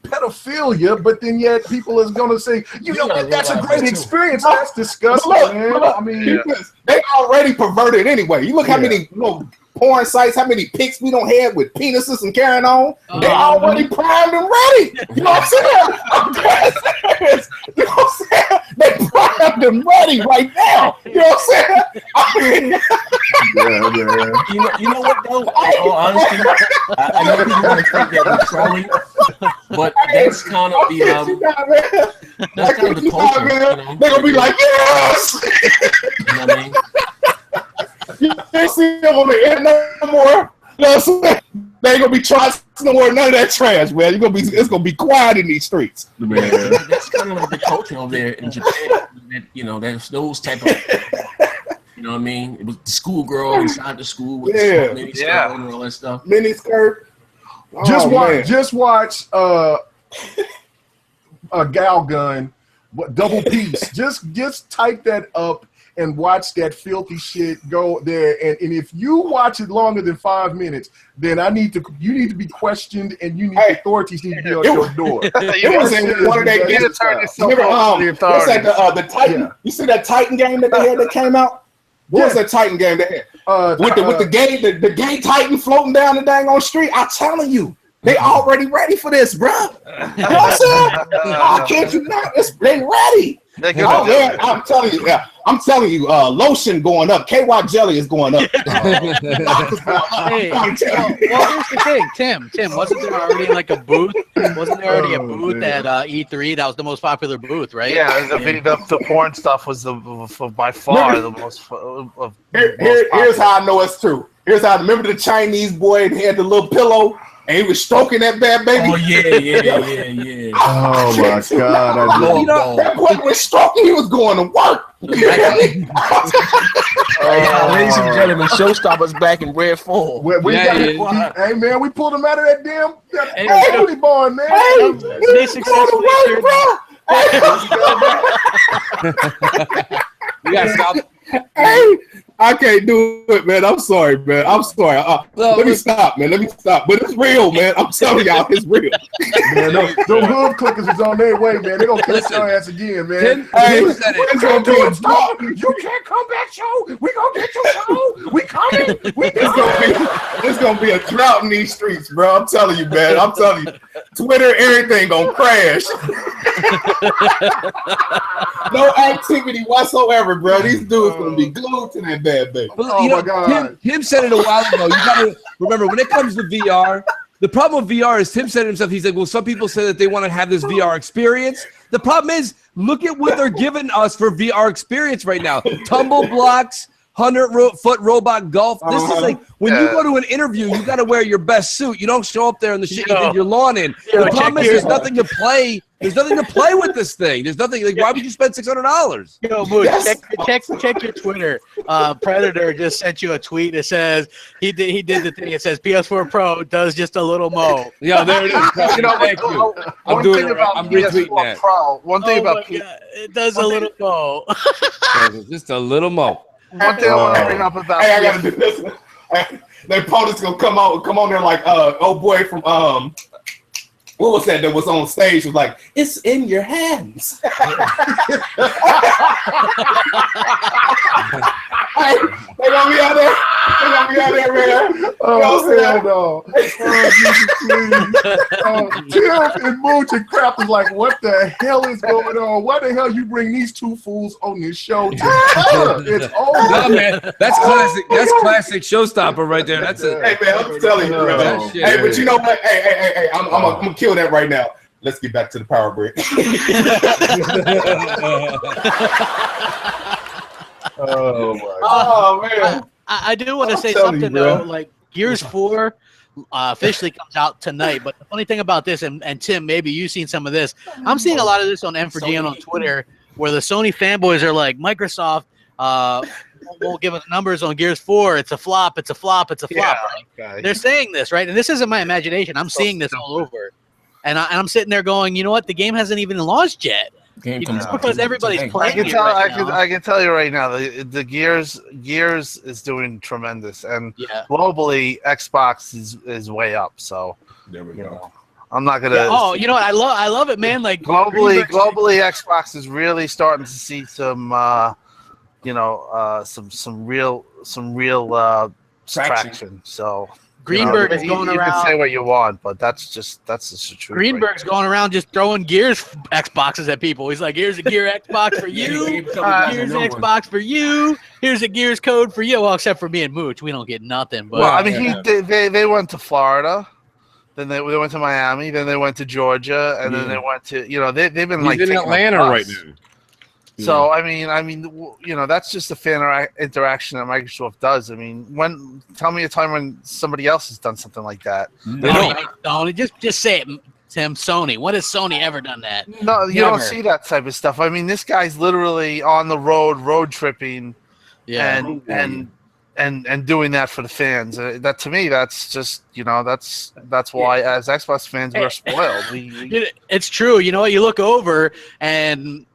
pedophilia, but then yet people is going to say, that's a great experience. That's disgusting, man. I mean, they already perverted anyway. You look how many porn sites, how many pics we don't have with penises and carrying on. They already primed and ready. You know what I'm saying? You know what I'm saying? They primed and ready right now. You know what I'm saying? You know what though? In all honesty, I know people want to think that we're trolling, but that's kind of the that's kind of the culture. They're gonna be like, yes. You know what I mean? You ain't see them on the internet no more. You know what I'm saying? They ain't gonna be trying no more, none of that trash, man. It's gonna be quiet in these streets. Man. That's kind of like the culture over there in Japan. There's those type of, you know what I mean? It was the schoolgirl inside the school with the mini skirt and all that stuff. Mini skirt. Just watch a gal gun, double piece. Just type that up and watch that filthy shit go there. And if you watch it longer than 5 minutes, then you need to be questioned, and authorities need to be on your door. It was in one of their games. What's that? The Titan. Yeah. You see that Titan game that they had that came out? What was that Titan game they had? With the gay Titan floating down the dang on street. I'm telling you. They already ready for this, bro. You know what I'm saying? I can't you not. They ready. They're good Oh at man, it. I'm telling you, lotion going up. KY jelly is going up. Hey, well, here's the thing, Tim, wasn't there already like a booth? Wasn't there already a booth at E3? That was the most popular booth, right? Yeah, the porn stuff was by far the most. Here's how I know it's true. Here's how. Remember the Chinese boy that had the little pillow and he was stroking that bad baby. Oh yeah. Oh my God! That boy was stroking. He was going to work. Ladies and gentlemen, showstoppers back in red form. Hey man, we pulled him out of that damn Hey, booty barn, man. They successfully turned- We got stop. Hey, I can't do it, man. I'm sorry, man. I'm sorry. Let me stop, man. Let me stop. But it's real, man. I'm telling y'all, it's real. Man, them hood clickers is on their way, man. They gonna kiss your ass again, man. Tim said it. It's gonna be a drop. You can't come back, show. We gonna get your show. We coming. It's gonna be a drought in these streets, bro. I'm telling you, man. I'm telling you. Twitter, everything gonna crash. No activity whatsoever, bro. These dudes gonna be glued to that bad baby. Well, Oh my God. Tim said it a while ago. You gotta remember when it comes to VR. The problem with VR is Tim said it himself. He's like, well, some people say that they want to have this VR experience. The problem is, look at what they're giving us for VR experience right now. Tumble blocks, 100-foot robot golf. This is like when you go to an interview, you got to wear your best suit. You don't show up there in the shit you did your lawn in. The problem is, there's nothing to play. There's nothing to play with this thing. There's nothing. Like, why would you spend $600? Yo, Moose, check your Twitter. Predator just sent you a tweet that says he did the thing. It says PS4 Pro does just a little mo. Yeah, there it is. You know, Thank you. One thing about I'm retweeting PS4 that. Pro. One thing about it does a little mo. Just a little mo. one thing I want to bring up about Hey, I gotta do this. Their opponent's gonna come on there like old boy from what was that was on stage was like, it's in your hands. Hey, they gonna be out there. They gonna be out there, man. Oh, hell no. Tim and Mooch and Crap is like, what the hell is going on? Why the hell you bring these two fools on this show together? It's over. Nah, man, that's classic. That's classic showstopper right there. That's it. Hey man, I'm telling you, bro. That shit. Hey, but you know what? Hey, I'm gonna kill that right now. Let's get back to the power brick. Oh my God. Oh man. I do want to I'm say telling something you, bro. though. Like Gears 4 officially comes out tonight. But the funny thing about this, and Tim, maybe you've seen some of this. I'm seeing a lot of this on M4G and on Twitter, where the Sony fanboys are like, Microsoft won't give us numbers on Gears 4. It's a flop. It's a flop. It's a flop. Right? Okay. They're saying this, right? And this isn't my imagination. I'm seeing this all over. And I'm sitting there going, you know what? The game hasn't even launched yet. Game It's because everybody's I playing can it tell. right I now. can tell you right now. The Gears is doing tremendous, and Yeah. globally, Xbox is way up. So There we you go. know, I'm not gonna. Yeah. Oh, you know what? I love it, man. Like globally, Greenberg's- Xbox is really starting to see some, some real traction. So Greenberg is you going can around. say what you want, but that's just the truth. Greenberg's going around just throwing Gears Xboxes at people. He's like, here's a Gear Xbox for you. Here's Xbox for you. Here's a Gears code for you. Well, except for me and Mooch. We don't get nothing. But Well, I mean, they went to Florida, then they went to Miami, then they went to Georgia, and then they went to they've been He's like in taking Atlanta a bus. right now. So I mean, that's just a fan interaction that Microsoft does. I mean, tell me a time when somebody else has done something like that. Sony, just say it, Tim. Sony. When has Sony ever done that? No, you Never. don't see that type of stuff. I mean, this guy's literally on the road tripping, Yeah. and doing that for the fans. That to me, that's just that's why as Xbox fans we're spoiled. It's true. You know what? You look over and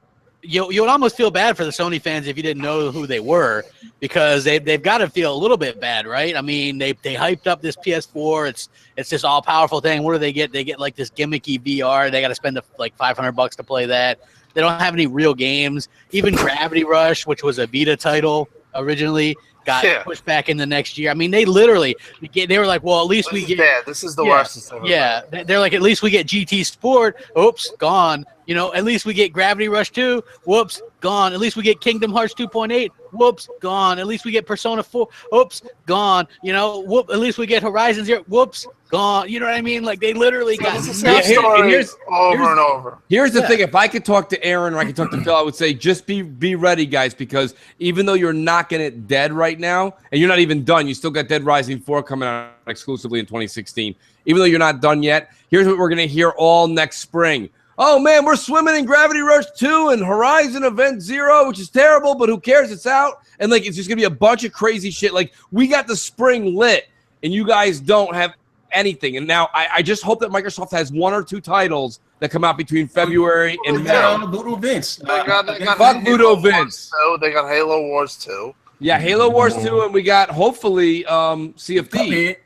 you would almost feel bad for the Sony fans if you didn't know who they were, because they've got to feel a little bit bad, right? I mean, they hyped up this PS4. It's this all powerful thing. What do they get? They get like this gimmicky VR. They got to spend like $500 to play that. They don't have any real games. Even Gravity Rush, which was a beta title originally, got pushed back in the next year. I mean, they literally they were like, well, at least we get. This is the worst. Yeah, they're like, at least we get GT Sport. Oops, gone. You know, at least we get Gravity Rush 2. Whoops, gone. At least we get Kingdom Hearts 2.8. Whoops, gone. At least we get Persona 4. Whoops, gone. You know, whoop. At least we get Horizon Zero. Whoops, gone. You know what I mean? Like, they literally got It's the same story over and over. Here's the thing. If I could talk to Aaron or I could talk to Phil, I would say just be ready, guys, because even though you're knocking it dead right now, and you're not even done, you still got Dead Rising 4 coming out exclusively in 2016. Even though you're not done yet, here's what we're going to hear all next spring. Oh, man, we're swimming in Gravity Rush 2 and Horizon Event Zero, which is terrible, but who cares? It's out. And, like, it's just going to be a bunch of crazy shit. Like, we got the spring lit, and you guys don't have anything. And now I just hope that Microsoft has 1 or 2 titles that come out between February and May. Voodoo Vince. They got Fuck Voodoo Vince. They got Halo Wars 2. Yeah, Halo Wars 2, and we got, hopefully, CFD.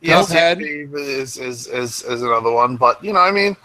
Yes, Cuphead is another one. But, you know, I mean...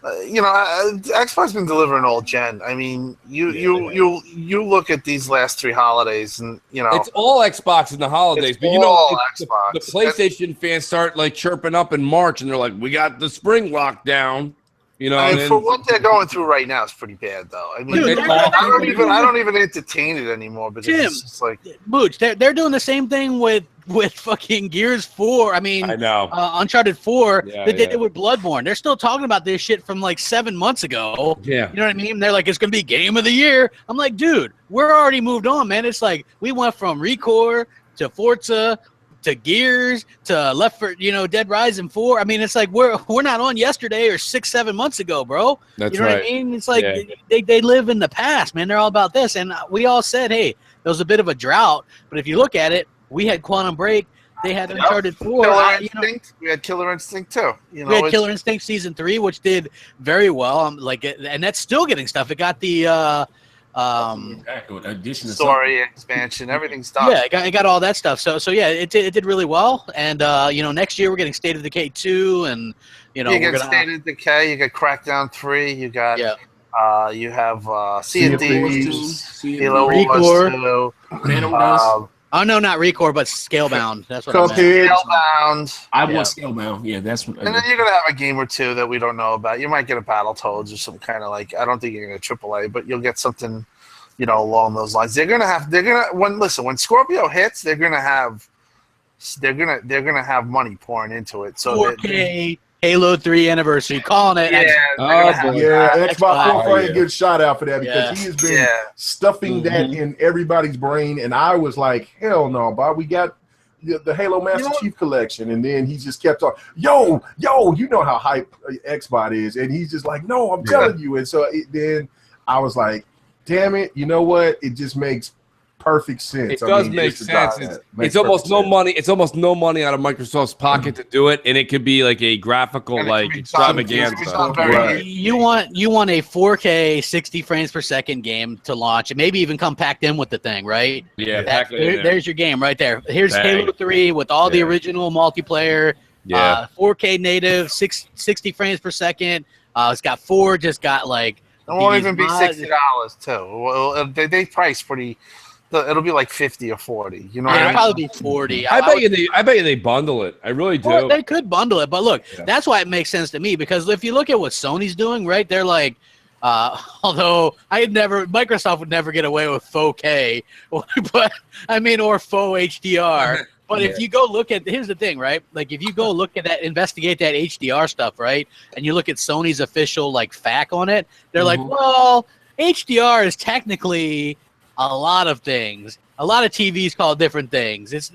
Xbox's been delivering all gen. I mean, you look at these last 3 holidays, and you know it's all Xbox in the holidays. But you know, the PlayStation fans start like chirping up in March, and they're like, "We got the spring lockdown." You know, I mean, for what they're going through right now, it's pretty bad, though. I mean, Dude, I don't even entertain it anymore. But it's just like, Booch, they're doing the same thing with fucking Gears 4. I mean, I know. Uncharted 4 Yeah, that they did with Bloodborne. They're still talking about this shit from like 7 months ago. Yeah. You know what I mean? They're like, it's going to be Game of the Year. I'm like, dude, we're already moved on, man. It's like we went from Recore to Forza to Gears to Dead Rising 4. I mean, it's like we're not on yesterday or 6-7 months ago, bro. That's you know right. what I mean? It's like they live in the past, man. They're all about this. And we all said, hey, there was a bit of a drought. But if you look at it, we had Quantum Break. They had Uncharted 4. Killer Instinct. We had Killer Instinct too. You know, we had Killer Instinct Season 3, which did very well. And that's still getting stuff. It got the addition story expansion, everything's done. Yeah, it got all that stuff. So yeah, it did really well. And next year we're getting State of Decay 2, and you get State of Decay. You got Crackdown 3. You got you have Sea of Thieves, Halo Wars 2, Phantom Dust. Oh no, not Recore, but Scalebound. That's what Cuphead. Scalebound. I want Scalebound. Yeah, that's what. And then you're gonna have a game or two that we don't know about. You might get a Battletoads or some kind of like. I don't think you're gonna AAA, but you'll get something, along those lines. When Scorpio hits, they're gonna have money pouring into it. So 4K Halo 3 anniversary, calling it. Xbox 4 good shout out for that because he has been stuffing that in everybody's brain, and I was like, hell no, Bob. We got the Halo Master Chief Collection, and then he just kept on, yo, you know how hype Xbox is, and he's just like, no, I'm telling you, and so then I was like, damn it, you know what? It just makes perfect sense. It does make sense. It's almost no money. It's almost no money out of Microsoft's pocket to do it, and it could be like a graphical extravaganza. Right. You want a 4K 60 frames per second game to launch, and maybe even come packed in with the thing, right? Yeah, there's your game right there. Here's Halo 3 with all the original multiplayer. 4K native, 60 frames per second. It's got 4. Just got like. It won't even be $60 too. Well, they price pretty. It'll be like 50 or 40. You know, it'll probably be 40. I bet you they bundle it. I really do. Well, they could bundle it, but look, that's why it makes sense to me, because if you look at what Sony's doing, right? They're like, although Microsoft would never get away with 4K, but I mean, or faux HDR. But if you go look at, here's the thing, right? Like if you go look at that, investigate that HDR stuff, right? And you look at Sony's official like FAQ on it, they're like, well, HDR is technically a lot of things. A lot of TVs call different things. It's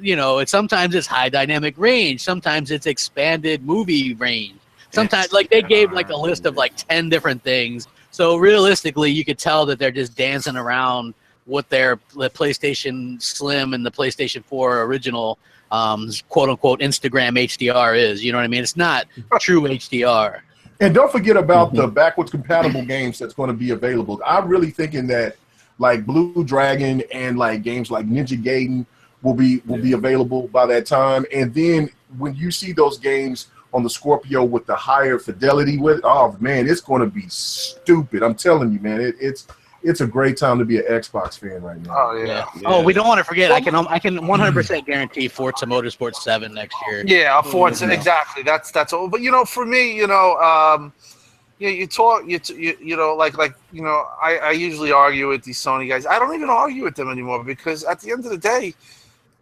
sometimes it's high dynamic range, sometimes it's expanded movie range. Sometimes like they gave like a list of like 10 different things. So realistically, you could tell that they're just dancing around what the PlayStation Slim and the PlayStation 4 original quote unquote Instagram HDR is. You know what I mean? It's not true HDR. And don't forget about the backwards compatible games that's going to be available. I'm really thinking that like Blue Dragon and like games like Ninja Gaiden will be available by that time. And then when you see those games on the Scorpio with the higher fidelity with, oh man, it's going to be stupid. I'm telling you, man, it's a great time to be an Xbox fan right now. Oh yeah. Oh, we don't want to forget. I can 100% guarantee Forza Motorsport 7 next year. Yeah, Forza exactly. That's all. But for me, you talk, you know, like you know, I usually argue with these Sony guys. I don't even argue with them anymore because at the end of the day,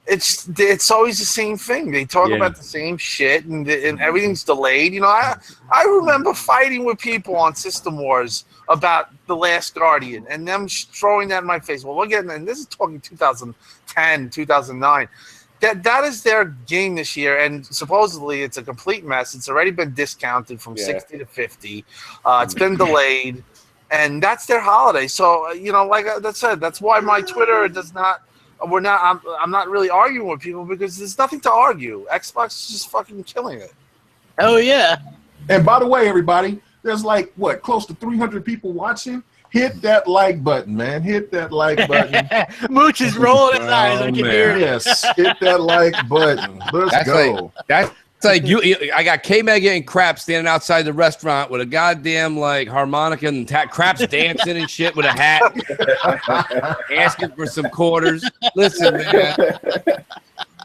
it's always the same thing. They talk about the same shit, and everything's delayed. You know, I remember fighting with people on System Wars about The Last Guardian, and them throwing that in my face. Well, we're getting, and this is talking 2010, 2009. That is their game this year, and supposedly it's a complete mess. It's already been discounted from 60 to 50. It's been delayed, and that's their holiday. So you know, like I said, that's why my Twitter does not. I'm not really arguing with people because there's nothing to argue. Xbox is just fucking killing it. Oh yeah. And by the way, everybody, there's like what, close to 300 people watching. Hit that like button, man. Hit that like button. Mooch is rolling his eyes. I can hear it. Yes, hit that like button. Let's go. That's like you. I got K-Mega and Crap standing outside the restaurant with a goddamn like harmonica and Crap's dancing and shit with a hat, asking for some quarters. Listen, man.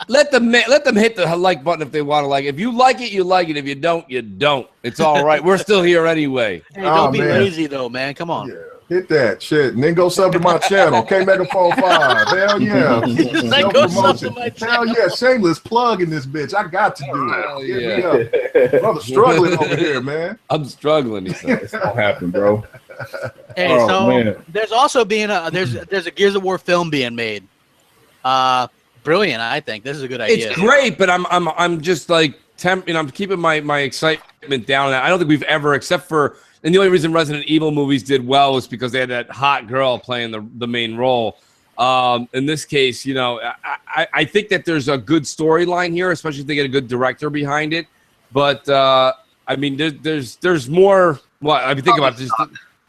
Let them hit the like button if they want to like it. If you like it, you like it. If you don't, you don't. It's all right. We're still here anyway. Hey, don't be lazy though, man. Come on. Yeah. Hit that shit and then go sub to my channel, K-Megaphone 5. Hell yeah. Go sub to my channel. Hell yeah. Shameless plug in this bitch. I got to do it. Yeah. Brother struggling over here, man. I'm struggling. It's gonna happen, bro. Hey, so there's also being there's a Gears of War film being made. Brilliant, I think. This is a good idea. It's great, but I'm just like I'm keeping my excitement down. I don't think we've ever, except for. And the only reason Resident Evil movies did well was because they had that hot girl playing the main role. In this case, you know, I think that there's a good storyline here, especially if they get a good director behind it. But I mean, there's more. What I mean, think about it.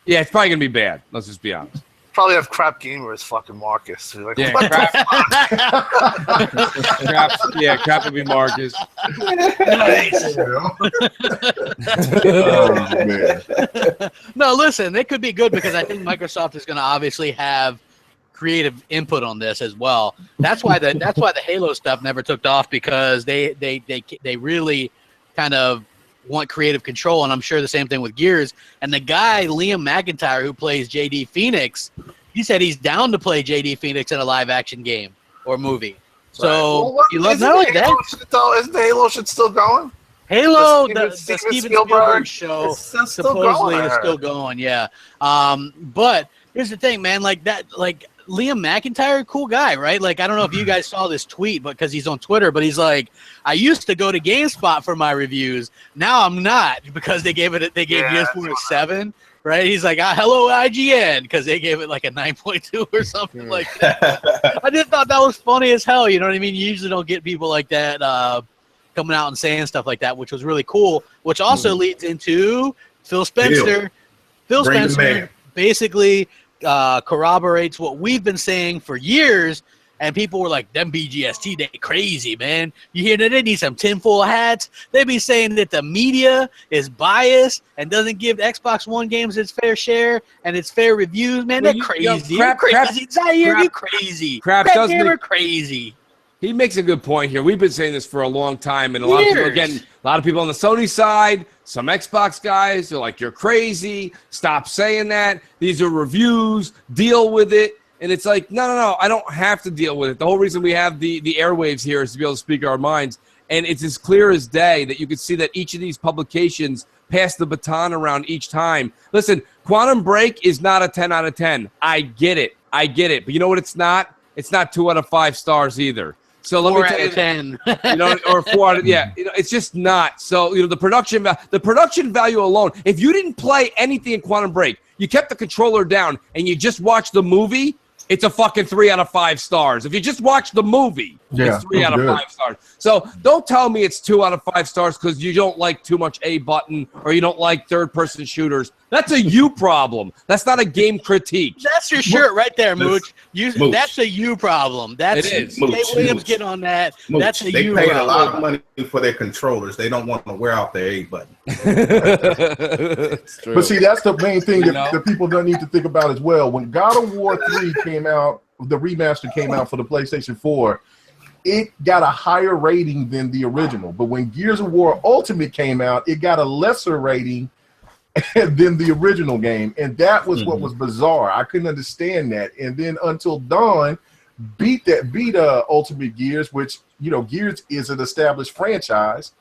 Yeah, it's probably gonna be bad. Let's just be honest. Probably have Crap Gamer as fucking Marcus. Like, yeah, Crap would be Marcus. No, listen, they could be good because I think Microsoft is going to obviously have creative input on this as well. That's why the Halo stuff never took off because they really kind of want creative control, and I'm sure the same thing with Gears. And the guy Liam McIntyre who plays JD Phoenix, he said he's down to play JD Phoenix in a live action game or movie. So you love not only that. Isn't the Halo shit still going? Halo, the Steven Spielberg show supposedly is still going. Yeah, but here's the thing, man. Like Liam McIntyre, cool guy, right? Like, I don't know if you guys saw this tweet, but because he's on Twitter, but he's like, I used to go to GameSpot for my reviews. Now I'm not because they gave Gears 4 a 7, right? He's like, hello IGN, because they gave it like a 9.2 or something like that. I just thought that was funny as hell. You know what I mean? You usually don't get people like that coming out and saying stuff like that, which was really cool. Which also leads into Phil Spencer. Phil Spencer basically corroborates what we've been saying for years, and people were like, them BGST, they crazy, man. You hear that they need some tinfoil hats? They be saying that the media is biased and doesn't give Xbox One games its fair share and its fair reviews, man. They're crazy. You're crazy. Crap does gamer crazy. He makes a good point here. We've been saying this for a long time, and a lot of people, again, a lot of people on the Sony side, some Xbox guys, they're like, you're crazy. Stop saying that. These are reviews. Deal with it. And it's like, no, I don't have to deal with it. The whole reason we have the airwaves here is to be able to speak our minds. And it's as clear as day that you can see that each of these publications pass the baton around each time. Listen, Quantum Break is not a 10 out of 10. I get it. But you know what it's not? It's not 2 out of 5 stars either. So let me tell you, 10, you know, or 4 out of, yeah, you know, it's just not. So, you know, the production value alone, if you didn't play anything in Quantum Break, you kept the controller down and you just watched the movie, it's a fucking 3 out of 5 stars. If you just watch the movie, it's 3 out of 5 stars. So don't tell me it's 2 out of 5 stars because you don't like too much A button or you don't like third-person shooters. That's a you problem. That's not a game critique. That's your shirt right there, Mooch. That's a you problem. It is. Williams, get on that. Mooch. That's a they you paid problem. a lot of money for their controllers. They don't want to wear out their A button. But see, that's the main thing that people don't need to think about as well. When God of War 3 came out, the remaster came out for the PlayStation 4, it got a higher rating than the original. But when Gears of War Ultimate came out, it got a lesser rating than the original game, and that was what was bizarre. I couldn't understand that. And then Until Dawn beat Ultimate Gears, which, you know, Gears is an established franchise,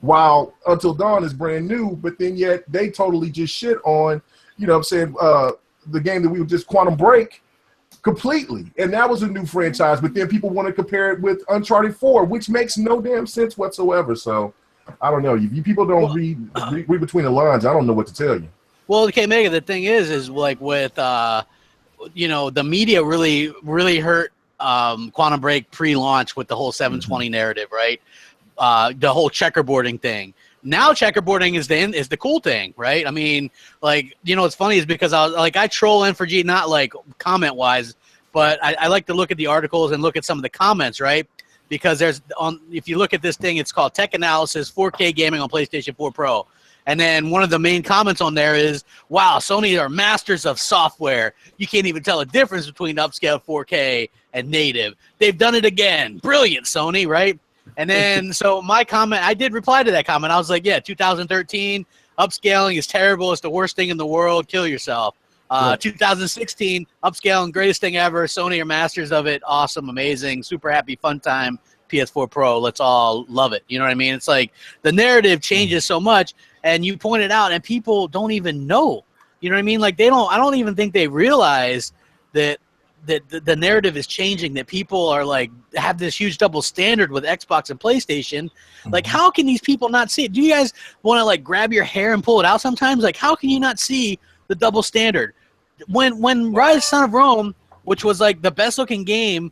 while Until Dawn is brand new. But then yet they totally just shit on, you know what I'm saying, the game that we were just Quantum Break completely, and that was a new franchise. But then people want to compare it with Uncharted 4, which makes no damn sense whatsoever. So I don't know. If you people don't read between the lines, I don't know what to tell you. Well, okay, Mega, the thing is like with, you know, the media really hurt Quantum Break pre-launch with the whole 720 narrative, right? The whole checkerboarding thing. Now checkerboarding is the cool thing, right? I mean, like, you know, what's funny is because I troll N4G, not like comment wise, but I like to look at the articles and look at some of the comments, right? Because if you look at this thing, it's called Tech Analysis 4K Gaming on PlayStation 4 Pro. And then one of the main comments on there is, wow, Sony are masters of software. You can't even tell a difference between upscaled 4K and native. They've done it again. Brilliant, Sony, right? And then, so my comment, I did reply to that comment. I was like, yeah, 2013, upscaling is terrible. It's the worst thing in the world. Kill yourself. 2016, upscaling, greatest thing ever. Sony are masters of it. Awesome, amazing, super happy, fun time. PS4 Pro, let's all love it. You know what I mean? It's like the narrative changes so much, and you pointed out, and people don't even know. You know what I mean? Like I don't even think they realize that the narrative is changing, that people are like have this huge double standard with Xbox and PlayStation. Like, how can these people not see it? Do you guys want to like grab your hair and pull it out sometimes? Like, how can you not see the double standard? When Rise Son of Rome, which was like the best looking game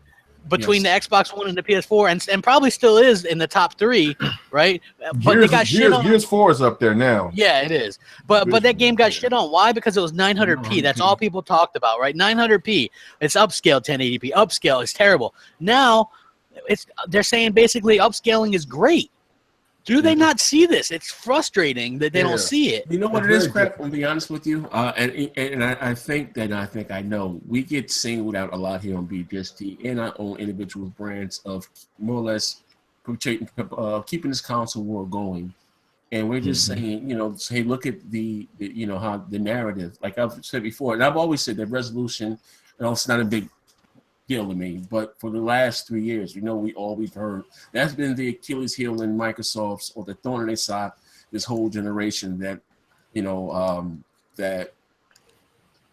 between the Xbox One and the PS4, and probably still is in the top 3, right? But they got shit on. Gears 4 is up there now. Yeah, it is. But that game got shit on. Why? Because it was 900p. That's all people talked about, right? 900p. It's upscaled 1080p. Upscale is terrible. Now, they're saying basically upscaling is great. Do they not see this? It's frustrating that they don't see it. You know what it is, Crap? I'll be honest with you. And I think I know. We get singled out a lot here on Bgst and our own individual brands of more or less keeping this console war going. And we're just saying, you know, hey, look at the you know, how the narrative, like I've said before, and I've always said that resolution, you know, it's not a big deal to me, but for the last 3 years, you know, we've heard that's been the Achilles heel in Microsoft's, or the thorn in their side this whole generation, that, you know, that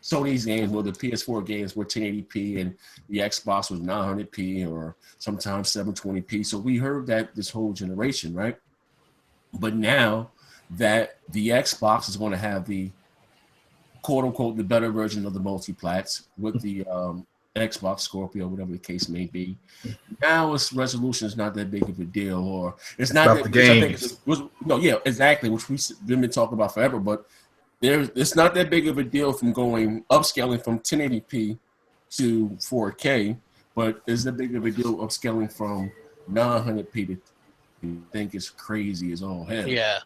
Sony's games, well, the PS4 games were 1080p and the Xbox was 900p or sometimes 720p. So we heard that this whole generation, right? But now that the Xbox is going to have the quote unquote the better version of the multiplats with the Xbox Scorpio, whatever the case may be. Now its resolution is not that big of a deal, or it's not that, the games. Exactly, which we've been talking about forever. But it's not that big of a deal from going upscaling from 1080p to 4K, but it's a big of a deal upscaling from 900p to, I think it's crazy as all hell. Yeah.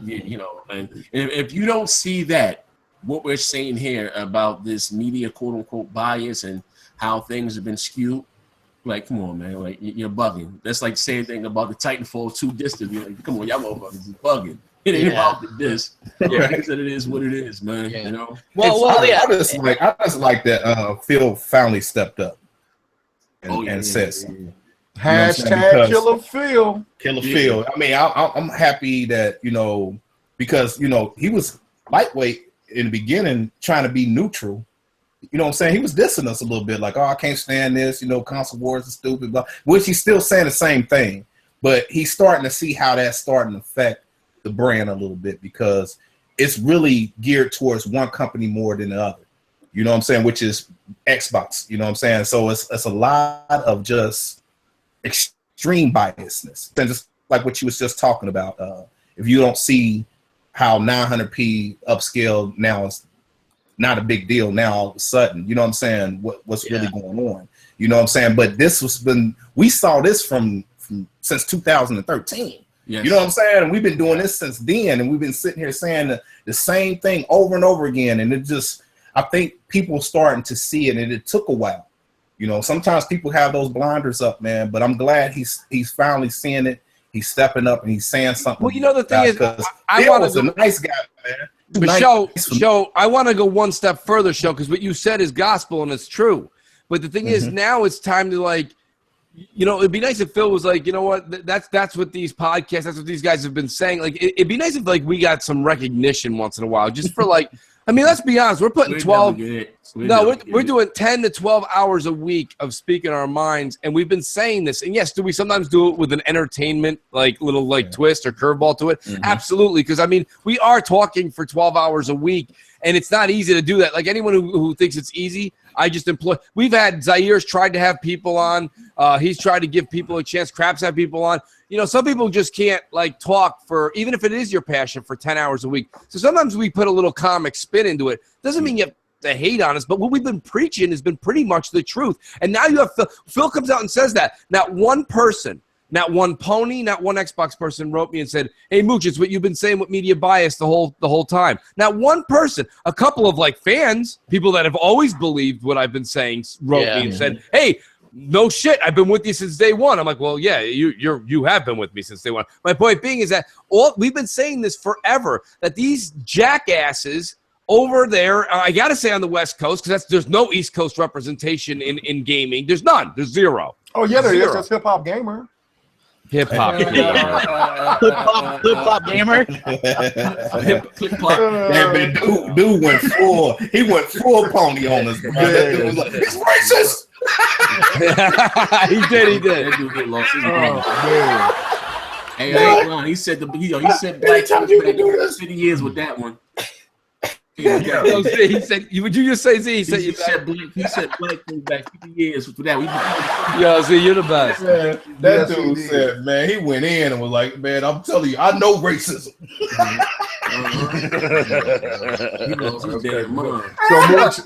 You know, and if you don't see that, what we're saying here about this media quote unquote bias and how things have been skewed, like, come on, man, like, you're bugging. That's like the same thing about the Titanfall 2 distance. Like, come on, y'all motherfuckers is bugging. It ain't about this. It is what it is, man. Yeah. You know. I just like that Phil finally stepped up and said something. Hashtag Killer Phil. Killer Phil. I mean, I'm happy that, you know, because, you know, he was lightweight in the beginning, trying to be neutral. You know what I'm saying? He was dissing us a little bit, like, oh, I can't stand this, you know, console wars are stupid, blah, which he's still saying the same thing. But he's starting to see how that's starting to affect the brand a little bit, because it's really geared towards one company more than the other. You know what I'm saying? Which is Xbox. You know what I'm saying? So it's a lot of just extreme biasness. And just like what you was just talking about, if you don't see how 900p upscale now is not a big deal now all of a sudden, you know what I'm saying, what's really going on, you know what I'm saying? But we saw this from since 2013. Yes. You know what I'm saying? And we've been doing this since then, and we've been sitting here saying the same thing over and over again, and it just, I think people starting to see it, and it took a while. You know, sometimes people have those blinders up, man, but I'm glad he's finally seeing it. He's stepping up and he's saying something. Well, you know, the thing is, I was a nice guy, man. But show, I want to go one step further, show, because what you said is gospel and it's true. But the thing is, now it's time to, like, you know, it'd be nice if Phil was like, you know what, that's what these podcasts, that's what these guys have been saying. Like, it'd be nice if, like, we got some recognition once in a while, just for, like, I mean, let's be honest, we're putting 12. We're doing 10 to 12 hours a week of speaking our minds, and we've been saying this. And yes, do we sometimes do it with an entertainment, like, little, like, twist or curveball to it? Absolutely, because I mean, we are talking for 12 hours a week, and it's not easy to do that. Like, anyone who thinks it's easy, I just employ. We've had Zaire's tried to have people on. He's tried to give people a chance. Craps have people on. You know, some people just can't, like, talk for, even if it is your passion, for 10 hours a week. So sometimes we put a little comic spin into it. Doesn't mean you have to hate on us, but what we've been preaching has been pretty much the truth. And now you have Phil. Phil comes out and says that. Not one person, not one pony, not one Xbox person wrote me and said, hey, Mooch, it's what you've been saying with media bias the whole time. Not one person. A couple of, like, fans, people that have always believed what I've been saying, wrote me and said, hey, no shit, I've been with you since day one. I'm like, well, yeah, you have been with me since day one. My point being is that we've been saying this forever, that these jackasses over there, I got to say on the West Coast, because there's no East Coast representation in gaming. There's none. The's zero. Oh, yeah, there is. That's Hip Hop Gamer. Hip hop. Flip flop gamer. Flip flop. Man, dude went full. He went full pony on us. Bro. It was like, it's racist. He did. That dude get lost his mind. Man. Hey, I ain't lying. He said black people back 50 years with that one. He said, would you just say Z? He said black people back 50 years for that. Yo, Z, you're the best. Man, that dude said, man, he went in and was like, man, I'm telling you, I know racism.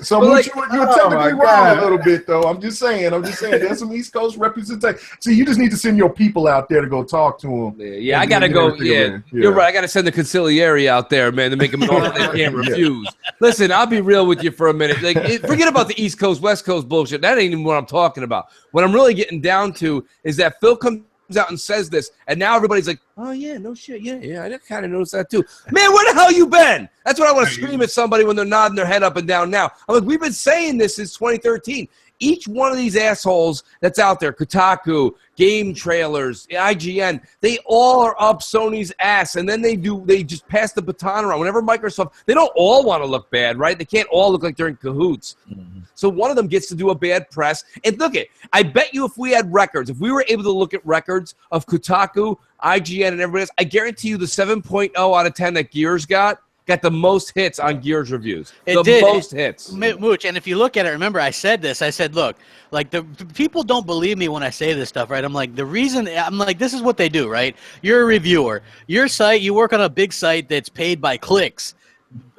So Mooch, you're telling me wrong a little bit, though. I'm just saying, there's some East Coast representation. See, you just need to send your people out there to go talk to them. Yeah, I gotta go. Yeah, you're right. I gotta send the consigliere out there, man, to make them an offer they can't refuse. Listen, I'll be real with you for a minute. Like, forget about the East Coast, West Coast bullshit. That ain't even what I'm talking about. What I'm really getting down to is that Phil comes out and says this, and now everybody's like, oh, yeah, no shit. Yeah, I kind of noticed that too. Man, where the hell you been? That's what I want to scream at somebody when they're nodding their head up and down now. I'm like, we've been saying this since 2013. Each one of these assholes that's out there, Kotaku, Game Trailers, IGN, they all are up Sony's ass, and then they just pass the baton around. Whenever Microsoft, they don't all want to look bad, right? They can't all look like they're in cahoots. So one of them gets to do a bad press. And look I bet you if we had records, if we were able to look at records of Kotaku, IGN, and everybody else, I guarantee you the 7.0 out of 10 that Gears got the most hits on Gears reviews. Most hits. Mooch, and if you look at it, remember I said this. I said, look, like the people don't believe me when I say this stuff, right? I'm like, this is what they do, right? You're a reviewer. Your site, you work on a big site that's paid by clicks.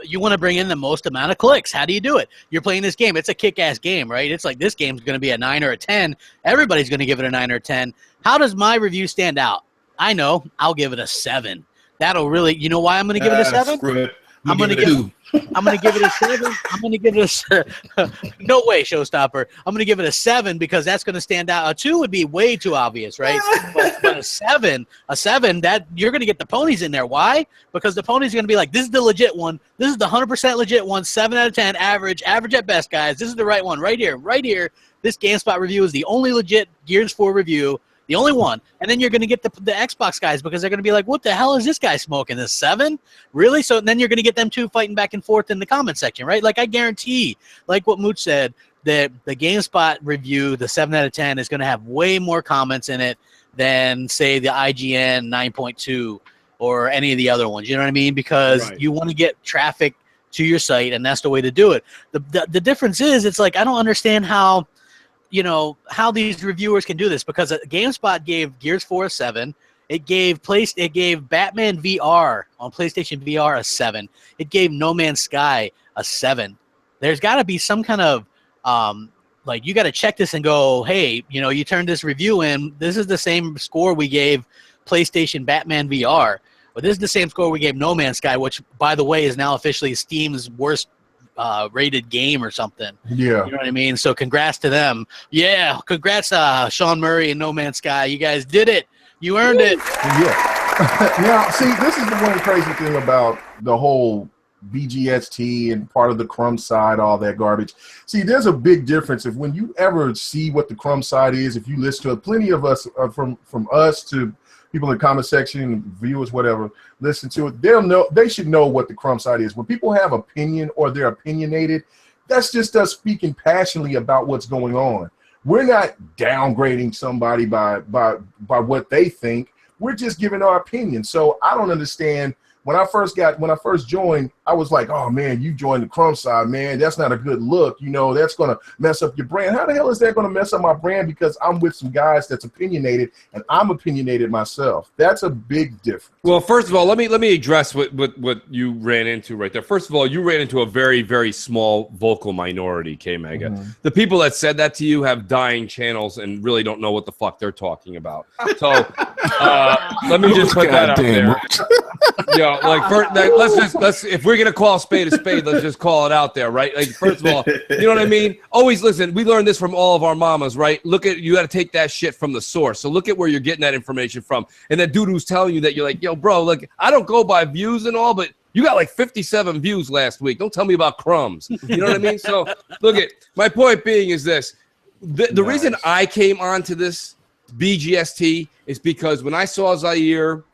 You want to bring in the most amount of clicks. How do you do it? You're playing this game. It's a kick-ass game, right? It's like this game's going to be a 9 or a 10. Everybody's going to give it a 9 or a 10. How does my review stand out? I know. I'll give it a 7. That'll really, you know why I'm going to give it a 7? I'm going to give it a 7. I'm going to give it a no way, showstopper. I'm going to give it a 7 because that's going to stand out. A 2 would be way too obvious, right? but a 7, that you're going to get the ponies in there. Why? Because the ponies are going to be like, this is the legit one. This is the 100% legit one. 7 out of 10, average at best, guys. This is the right one right here. This GameSpot review is the only legit Gears 4 review. The only one. And then you're going to get the Xbox guys because they're going to be like, what the hell is this guy smoking? This 7? Really? So then you're going to get them two fighting back and forth in the comment section, right? Like I guarantee, like what Mooch said, that the GameSpot review, the 7 out of 10, is going to have way more comments in it than, say, the IGN 9.2 or any of the other ones. You know what I mean? Because you want to get traffic to your site, and that's the way to do it. The difference is, it's like I don't understand how these reviewers can do this, because GameSpot gave Gears 4 a 7. It gave Batman VR on PlayStation VR a 7. It gave No Man's Sky a 7. There's got to be some kind of you got to check this and go, hey, you turned this review in. This is the same score we gave PlayStation Batman VR, but this is the same score we gave No Man's Sky, which, by the way, is now officially Steam's worst rated game or something. Yeah. You know what I mean? So congrats to them. Yeah. Congrats, Sean Murray and No Man's Sky. You guys did it. You earned it. Yeah. Now, see, this is the one crazy thing about the whole BGST and part of the crumb side, all that garbage. See, there's a big difference. If when you ever see what the crumb side is, if you listen to it, plenty of us, from us to people in the comment section, viewers, whatever, listen to it, they'll know, they should know what the crumb side is. When people have opinion or they're opinionated, that's just us speaking passionately about what's going on. We're not downgrading somebody by what they think. We're just giving our opinion. So I don't understand. When I first joined, I was like, oh man, you joined the crumb side, man. That's not a good look. You know, that's going to mess up your brand. How the hell is that going to mess up my brand? Because I'm with some guys that's opinionated and I'm opinionated myself. That's a big difference. Well, first of all, let me address what you ran into right there. First of all, you ran into a very, very small vocal minority, K-Mega. Mm-hmm. The people that said that to you have dying channels and really don't know what the fuck they're talking about. So let me just put that out there. Yeah, let's if we're gonna call a spade, let's just call it out there, right? Like, first of all, you know what I mean? Always listen. We learned this from all of our mamas, right? You got to take that shit from the source. So look at where you're getting that information from. And that dude who's telling you that, you're like, yo, bro, look, I don't go by views and all, but you got like 57 views last week. Don't tell me about crumbs. You know what I mean? So look at my point being is this: the reason I came onto this BGST is because when I saw Zaire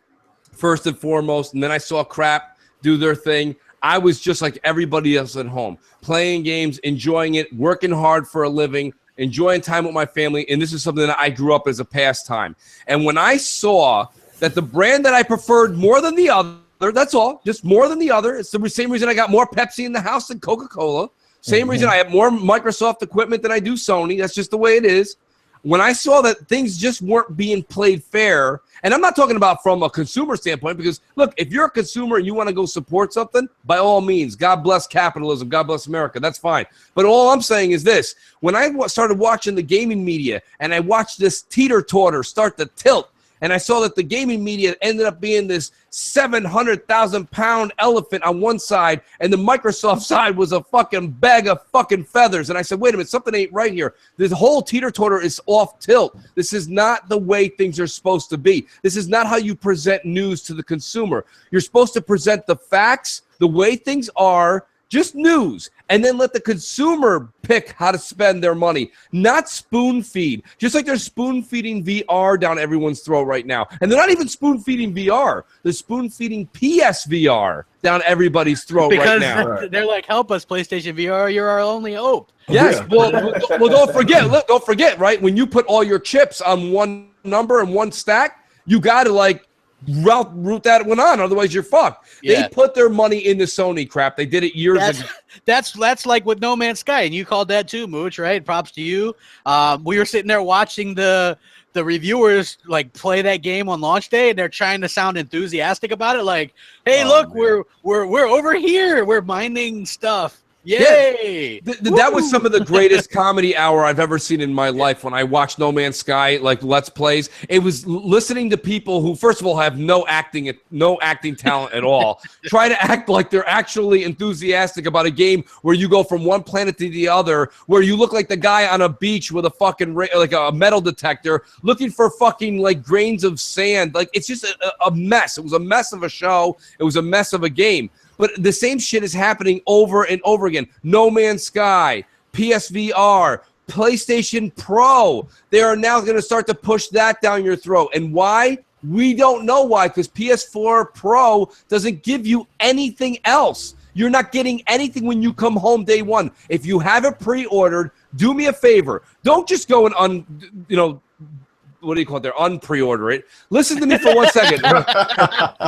first and foremost, and then I saw Crap do their thing, I was just like everybody else at home, playing games, enjoying it, working hard for a living, enjoying time with my family, and this is something that I grew up as a pastime. And when I saw that the brand that I preferred more than the other, that's all, just more than the other, it's the same reason I got more Pepsi in the house than Coca-Cola, same reason I have more Microsoft equipment than I do Sony, that's just the way it is. When I saw that things just weren't being played fair, and I'm not talking about from a consumer standpoint, because, look, if you're a consumer and you want to go support something, by all means, God bless capitalism, God bless America, that's fine. But all I'm saying is this: when I started watching the gaming media and I watched this teeter-totter start to tilt, and I saw that the gaming media ended up being this 700,000-pound elephant on one side, and the Microsoft side was a fucking bag of fucking feathers. And I said, wait a minute, something ain't right here. This whole teeter-totter is off tilt. This is not the way things are supposed to be. This is not how you present news to the consumer. You're supposed to present the facts, the way things are, just news, and then let the consumer pick how to spend their money, not spoon feed. Just like they're spoon feeding VR down everyone's throat right now. And they're not even spoon feeding VR. They're spoon feeding PSVR down everybody's throat right now. Because they're like, help us, PlayStation VR, you're our only hope. Yes, well, don't forget, right? When you put all your chips on one number and one stack, you got to like root that one on, otherwise you're fucked. Yeah. They put their money into Sony crap. They did it years ago. That's like with No Man's Sky, and you called that too, Mooch, right? Props to you. We were sitting there watching the reviewers like play that game on launch day, and they're trying to sound enthusiastic about it, like, hey, look, man, we're over here, we're mining stuff. Yay! Yeah. That was some of the greatest comedy hour I've ever seen in my life when I watched No Man's Sky, like Let's Plays. It was listening to people who, first of all, have no acting talent at all, try to act like they're actually enthusiastic about a game where you go from one planet to the other, where you look like the guy on a beach with a fucking like a metal detector looking for fucking like grains of sand. Like, it's just a mess. It was a mess of a show. It was a mess of a game. But the same shit is happening over and over again. No Man's Sky, PSVR, PlayStation Pro. They are now going to start to push that down your throat. And why? We don't know why, because PS4 Pro doesn't give you anything else. You're not getting anything when you come home day one. If you have it pre-ordered, do me a favor. Don't just go and what do you call it there? Unpre-order it. Listen to me for 1 second. Whatever.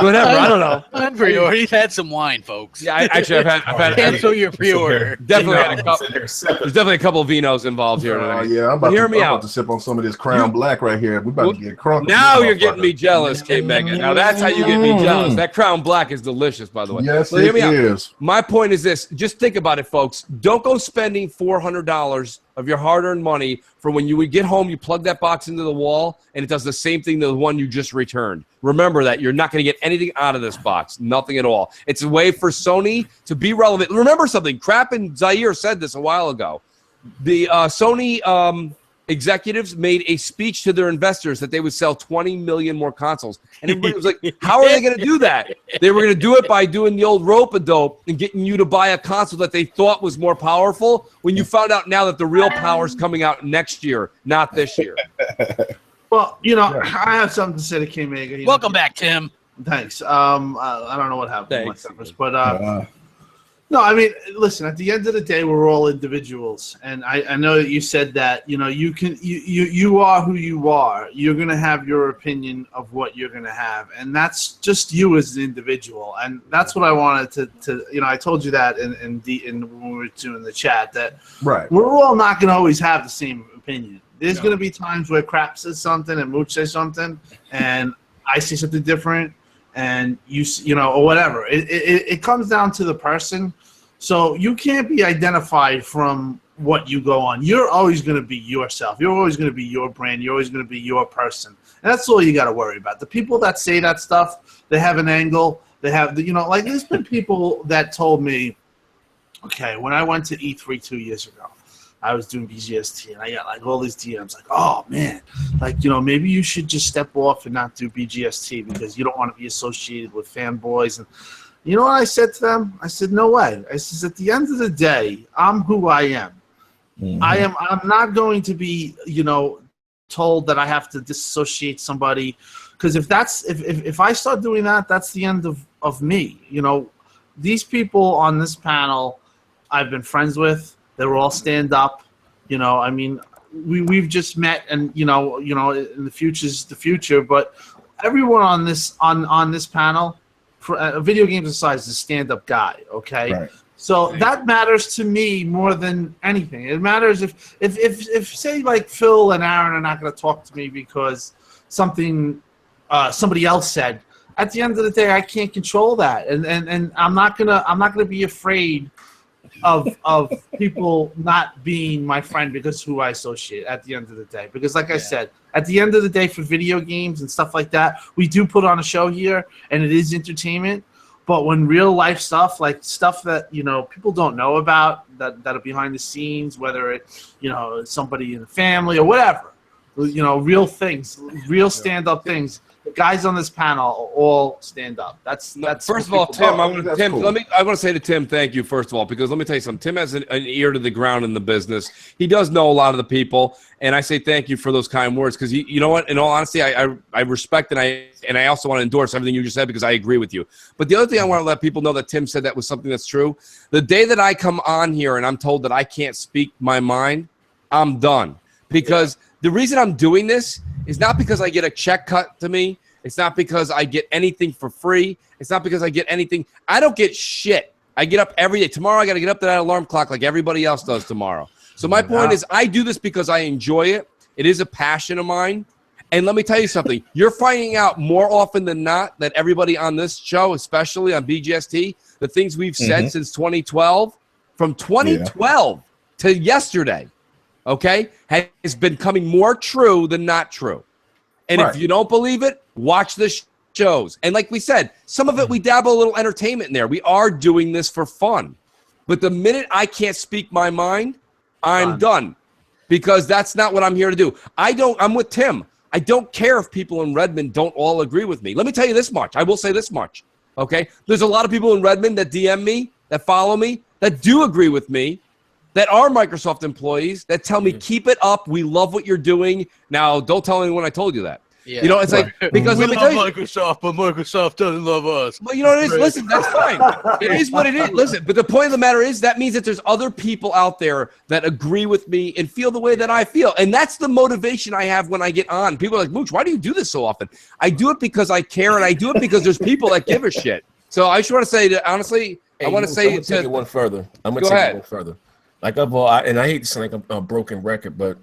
I don't know. Unpre-order. He's had some wine, folks. Yeah, I've had cancel your pre-order. Definitely had a couple. There's definitely a couple of vinos involved here tonight. Yeah, I'm about to sip on some of this Crown Black right here. We're about to get crunk. Now you're getting me jealous, K-Mega. Now that's how you get me jealous. That Crown Black is delicious, by the way. Yes, it is. My point is this. Just think about it, folks. Don't go spending $400 of your hard-earned money for when you would get home, you plug that box into the wall, and it does the same thing to the one you just returned. Remember that. You're not going to get anything out of this box. Nothing at all. It's a way for Sony to be relevant. Remember something. Crap and Zaire said this a while ago. The Sony executives made a speech to their investors that they would sell 20 million more consoles. And everybody was like, how are they going to do that? They were going to do it by doing the old rope-a-dope and getting you to buy a console that they thought was more powerful, when you found out now that the real power is coming out next year, not this year. Well, I have something to say to King Mega. Welcome back, Tim. Thanks. I don't know what happened Thanks. with my service, but no, I mean, listen. At the end of the day, we're all individuals, and I know that you said that. You are who you are. You're gonna have your opinion of what you're gonna have, and that's just you as an individual. And that's what I wanted to I told you that in when we were doing the chat, that we're all not gonna always have the same opinion. There's gonna be times where Crap says something and Mooch says something, and I say something different. And or whatever. It comes down to the person. So you can't be identified from what you go on. You're always going to be yourself. You're always going to be your brand. You're always going to be your person. And that's all you got to worry about. The people that say that stuff, they have an angle. They have like there's been people that told me, okay, when I went to E3 2 years ago, I was doing BGST, and I got like all these DMs like, oh man, like maybe you should just step off and not do BGST because you don't want to be associated with Fanboyz. And you know what I said to them? I said, no way. I said, at the end of the day, I'm who I am. Mm-hmm. I'm not going to be told that I have to disassociate somebody, because if I start doing that, that's the end of me. These people on this panel I've been friends with. They're all stand up, I mean, we've just met, and in the future's the future. But everyone on this panel, for video games aside, is a stand up guy. Okay, right. So that matters to me more than anything. It matters if say like Phil and Aaron are not going to talk to me because something somebody else said. At the end of the day, I can't control that, and I'm not gonna be afraid of people not being my friend because who I associate at the end of the day. Because like I said, at the end of the day, for video games and stuff like that, we do put on a show here and it is entertainment. But when real life stuff, like stuff that people don't know about, that are behind the scenes, whether it's somebody in the family or whatever, real things, real stand up things. The guys on this panel all stand up. That's first of all, Tim. I want to say to Tim, thank you first of all, because let me tell you something. Tim has an ear to the ground in the business. He does know a lot of the people, and I say thank you for those kind words, because you know what? In all honesty, I respect and I also want to endorse everything you just said, because I agree with you. But the other thing I want to let people know that Tim said that was something that's true. The day that I come on here and I'm told that I can't speak my mind, I'm done. Because the reason I'm doing this is not because I get a check cut to me. It's not because I get anything for free. It's not because I get anything. I don't get shit. I get up every day. Tomorrow I got to get up to that alarm clock like everybody else does tomorrow. So my point is, I do this because I enjoy it. It is a passion of mine. And let me tell you something. You're finding out more often than not that everybody on this show, especially on BGST, the things we've said since 2012, from 2012 to yesterday, okay, has been coming more true than not true. And if you don't believe it, watch the shows. And like we said, some of it we dabble a little entertainment in there. We are doing this for fun. But the minute I can't speak my mind, I'm done. Because that's not what I'm here to do. I'm with Tim. I don't care if people in Redmond don't all agree with me. Let me tell you this much. I will say this much. Okay? There's a lot of people in Redmond that DM me, that follow me, that do agree with me, that are Microsoft employees, that tell me, keep it up. We love what you're doing. Now, don't tell anyone I told you that. Yeah. It's like, because let me tell you, Microsoft, but Microsoft doesn't love us. Well, you know what it is? Listen, that's fine. It is what it is. Listen, but the point of the matter is that means that there's other people out there that agree with me and feel the way that I feel. And that's the motivation I have when I get on. People are like, Mooch, why do you do this so often? I do it because I care, and I do it because there's people that give a shit. So I just want to say that, honestly, I want to say I'm take it one further. I'm going to take it one further. Like, and I hate to sound like a broken record, but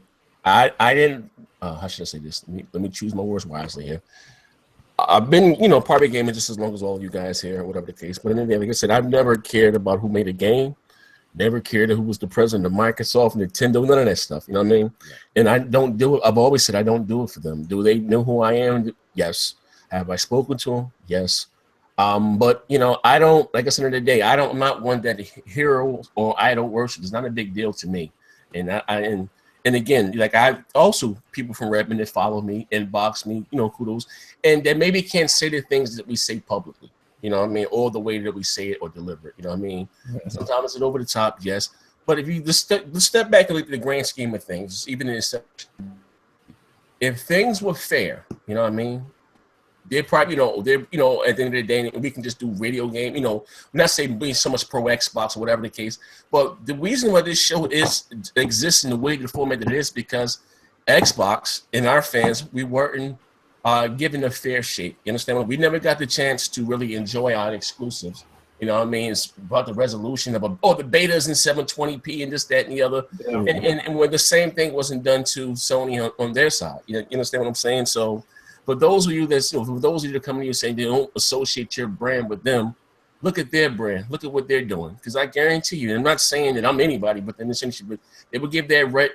I didn't. How should I say this? Let me choose my words wisely here. I've been, part of gaming just as long as all of you guys here, or whatever the case. But in the end, like I said, I've never cared about who made a game. Never cared who was the president of Microsoft, Nintendo, none of that stuff. You know what I mean? And I don't do it. I've always said I don't do it for them. Do they know who I am? Yes. Have I spoken to them? Yes. But I don't, like I said in the day, I'm not one that hero or idol worship. It's not a big deal to me. And And again, like I also people from Redmond that follow me, inbox me, kudos, and that maybe can't say the things that we say publicly, or the way that we say it or deliver it. Sometimes it's over the top, yes. But if you just step back and look at the grand scheme of things, even in this, if things were fair, they're probably, at the end of the day, we can just do radio game, I'm not saying being so much pro Xbox or whatever the case, but the reason why this show exists in the way, the format that it is, because Xbox and our fans, we weren't given a fair shake. You understand? We never got the chance to really enjoy our exclusives. It's about the resolution of the betas in 720p and this, that, and the other. And when the same thing wasn't done to Sony on their side. You understand what I'm saying? So for those of you that come to you saying they don't associate your brand with them, look at their brand. Look at what they're doing. Because I guarantee you, I'm not saying that I'm anybody, but in this industry, but they would give their right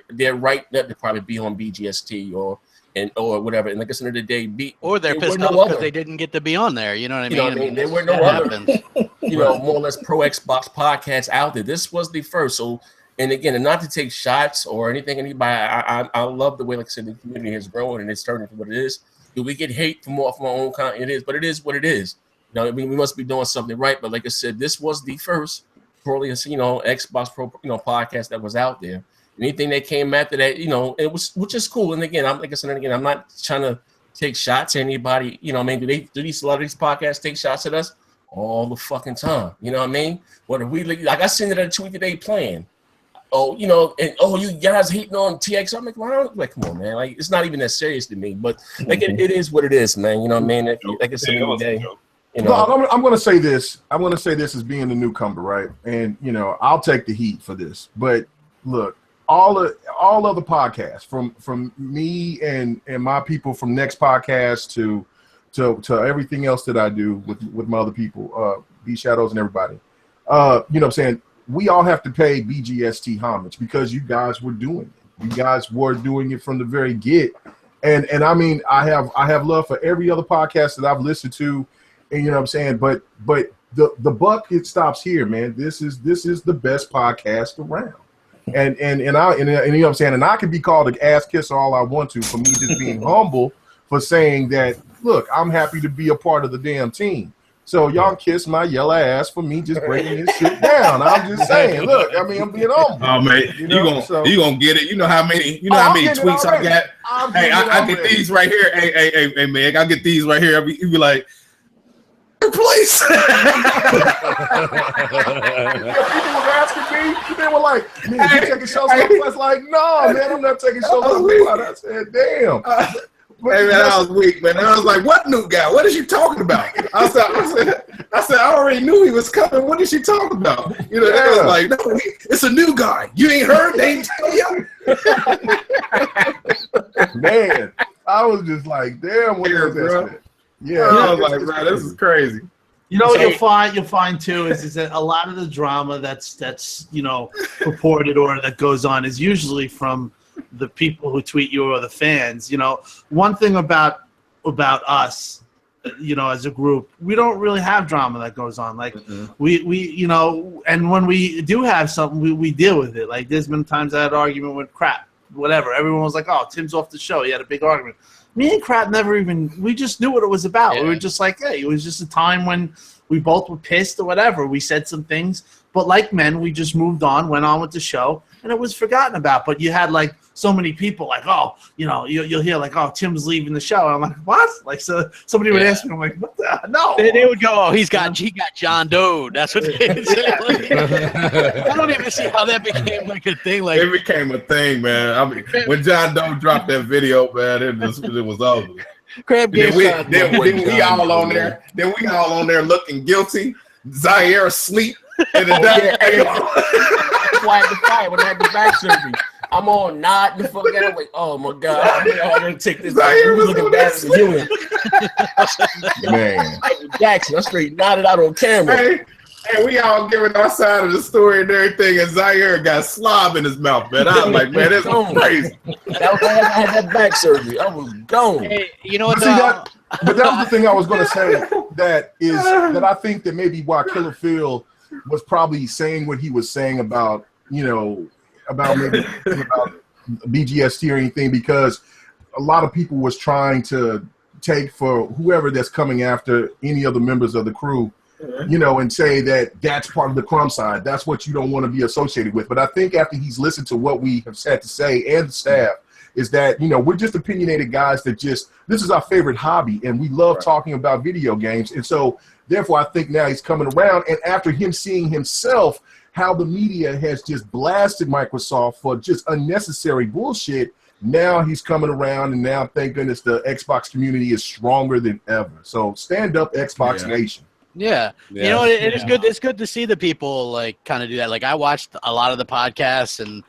not to probably be on BGST or whatever. And like I said, at the day, or they're pissed off because they didn't get to be on there. You know what I mean? There were no other, more or less pro Xbox podcasts out there. This was the first. So, and again, and not to take shots or anything, I love the way, like I said, the community is growing and it's turning to what it is. Do we get hate from our own content? It is, but it is what it is. We must be doing something right. But like I said, this was the first, probably, Xbox Pro, podcast that was out there. Anything that came after that, it was, which is cool. And again, I'm not trying to take shots at anybody. Do a lot of these podcasts take shots at us all the fucking time? You know what I mean? What if we like I seen it a tweet today playing. You guys hating on TX. I'm like, come on, man. Like, it's not even that serious to me. But like, it is what it is, man. You know what I mean? Like I said the other day. No, I'm going to say this. I'm going to say this as being the newcomer, right? And I'll take the heat for this. But look. All of the podcasts from me and my people from Next Podcast to everything else that I do with my other people, B Shadows and everybody. What I'm saying? We all have to pay BGST homage because you guys were doing it. You guys were doing it from the very get. And I mean, I have love for every other podcast that I've listened to, and what I'm saying? But the buck, it stops here, man. This is the best podcast around. And you know what I'm saying, and I can be called an ass kisser all I want to for me just being humble for saying that. Look, I'm happy to be a part of the damn team. So y'all kiss my yellow ass for me just breaking this shit down. I'm just saying. Look, I mean, I'm being humble. Oh man, you gonna get it. You know how many tweets I got. I get these right here. Hey, man, I get these right here. You be like, place. People were asking me, they were like, man, you taking shows? I was like, no, man, I'm not taking shows. I said, damn. Hey man, I was weak, man. I was like, what new guy? What is you talking about? I said, I already knew he was coming. What is she talking about? They was like, no, it's a new guy. You ain't heard? They ain't tell you. Man, I was just like, damn, what is this? Yeah, I was like, bro, this is crazy. What you'll find too is that a lot of the drama that's purported or that goes on is usually from the people who tweet you or the fans. One thing about us, as a group, we don't really have drama that goes on. Like we and when we do have something, we deal with it. Like there's been times I had an argument with Crap, whatever. Everyone was like, "Oh, Tim's off the show. He had a big argument." Me and Crap we just knew what it was about. Yeah. We were just like, hey, it was just a time when we both were pissed or whatever. We said some things, but like men, we just moved on, went on with the show, and it was forgotten about. But you had like so many people like, oh, you'll hear like, oh, Tim's leaving the show. And I'm like, what? Like, so somebody would ask me, I'm like, what the? No. They would go, oh, he got John Doe. That's what they would say. I don't even see how that became like a thing. Like it became a thing, man. I mean, when John Doe dropped that video, man, it was over. Then we all on there. Then we all on there looking guilty. Zaire asleep. And the That's why I had to fight when I had the back surgery. I'm all nodding the fuck out. I'm like, oh my god, I'm gonna take this. Zaire was looking bad as doing. Man, Jackson, I straight nodded out on camera. Hey, we all giving our side of the story and everything, and Zaire got slob in his mouth, man. I was like, man, this is crazy. That was why I had that back surgery. I was gone. Hey, you know what? But that was the thing I was going to say. That I think that maybe why Killer Phil was probably saying what he was saying about BGST or anything, because a lot of people was trying to take for whoever that's coming after any of the members of the crew, you know, and say that that's part of the crumb side. That's what you don't want to be associated with. But I think after he's listened to what we have had to say and the staff, is that, you know, we're just opinionated guys that just, this is our favorite hobby, and we love talking about video games. And so, therefore, I think now he's coming around. And after him seeing himself, how the media has just blasted Microsoft for just unnecessary bullshit, now he's coming around, and now, thank goodness, the Xbox community is stronger than ever. So stand up, Xbox Nation. Yeah. You know, it is good. It's good to see the people like kind of do that. Like I watched a lot of the podcasts and,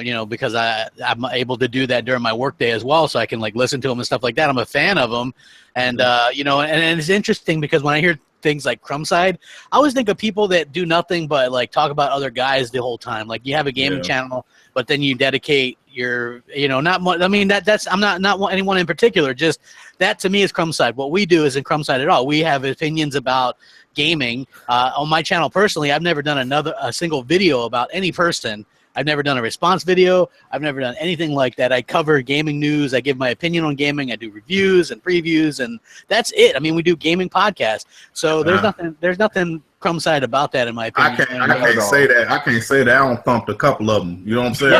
you know, because I'm able to do that during my workday as well. So I can like listen to them and stuff like that. I'm a fan of them. And, you know, and it's interesting because when I hear things like Crumbside, I always think of people that do nothing but like talk about other guys the whole time. Like you have a gaming channel, but then you dedicate your, you know, not much. I mean, that's, I'm not anyone in particular, just that to me is Crumbside. What we do isn't Crumbside at all. We have opinions about gaming. On my channel personally, I've never done a single video about any person. I've never done a response video. I've never done anything like that. I cover gaming news. I give my opinion on gaming. I do reviews and previews, and that's it. I mean, we do gaming podcasts. So there's nothing Crumbside about that, in my opinion. I can't say that. I can't say that. I don't thumped a couple of them. You know what I'm saying? You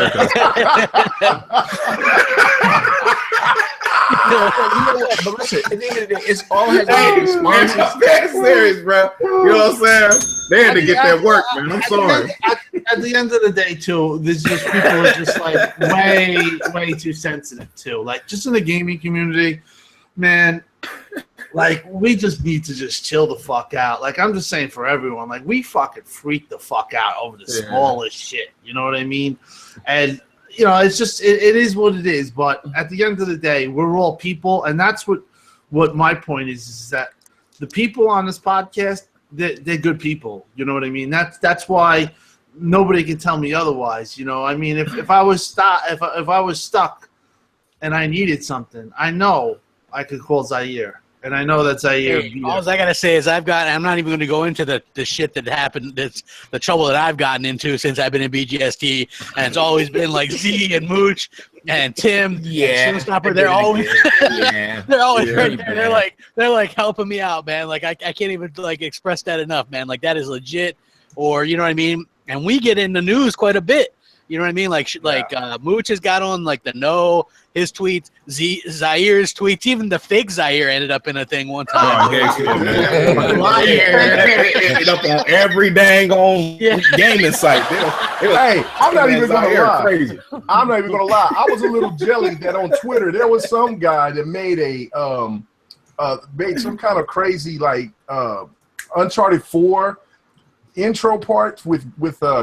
know what? But listen, at the end of the day, it's all has to be responses. That's serious, bro. You know what I'm saying? They had to get that work, man. I'm sorry. At the end of the day, too, there's just people are just like way too sensitive too. Like just in the gaming community, man. Like we just need to just chill the fuck out. Like I'm just saying for everyone, like we fucking freak the fuck out over the smallest shit. You know what I mean? And you know, it's just it is what it is. But at the end of the day, we're all people, and that's what my point is that the people on this podcast, they're good people. You know what I mean? That's why nobody can tell me otherwise. You know, I mean, if I was stuck and I needed something, I know I could call Zaire. And I know that Zaire. All I gotta say is I'm not even going to go into the shit that happened. That's the trouble that I've gotten into since I've been in BGST, and it's always been like Z and Mooch and Tim. And Showstopper. They're always they're always right there. They're like helping me out, man. Like I can't even like express that enough, man. Like that is legit, or you know what I mean. And we get in the news quite a bit. You know what I mean? Like Mooch has got on like his tweets, Zaire's tweets, even the fake Zaire ended up in a thing one time. Ended up on every dang on gaming site. Hey, I'm not even gonna lie. Crazy. I'm not even gonna lie. I was a little jelly that on Twitter there was some guy that made made some kind of crazy like Uncharted 4 intro parts with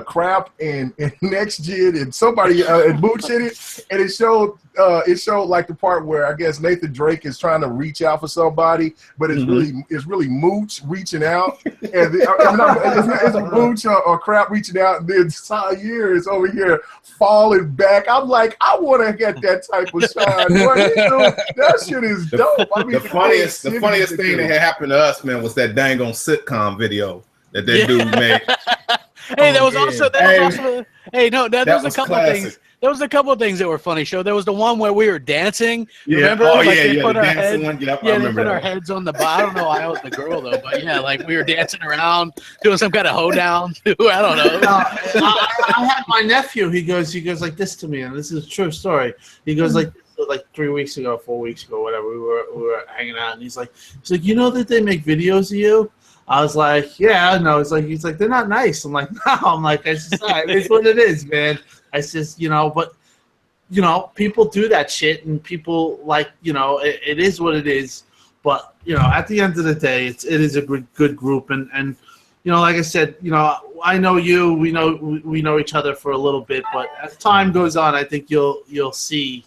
crap and next gen and somebody and Mooch in it, and it showed like the part where I guess Nathan Drake is trying to reach out for somebody, but it's really Mooch reaching out, and it's a Mooch or crap reaching out, and then Zaire is over here falling back. I'm like, I want to get that type of shine. That shit is dope. I mean, the funniest thing that had happened to us, man, was that dang on sitcom video that dude made. There was a couple of things. There was a couple of things that were funny. Show there was the one where we were dancing. Remember? They put our heads. They put our heads on the bar. I don't know why I was the girl though, but yeah, like we were dancing around doing some kind of hoedown too. I don't know. I had my nephew. He goes like this to me, and this is a true story. He goes like 3 weeks ago, 4 weeks ago, whatever. We were hanging out, and he's like, you know that they make videos of you. I was like, yeah, no. He's like, they're not nice. I'm like, no. I'm like, it's what it is, man. I says, you know, but you know, people do that shit, and people like, you know, it is what it is. But you know, at the end of the day, it is a good group, and you know, like I said, you know, I know you, we know each other for a little bit, but as time goes on, I think you'll see.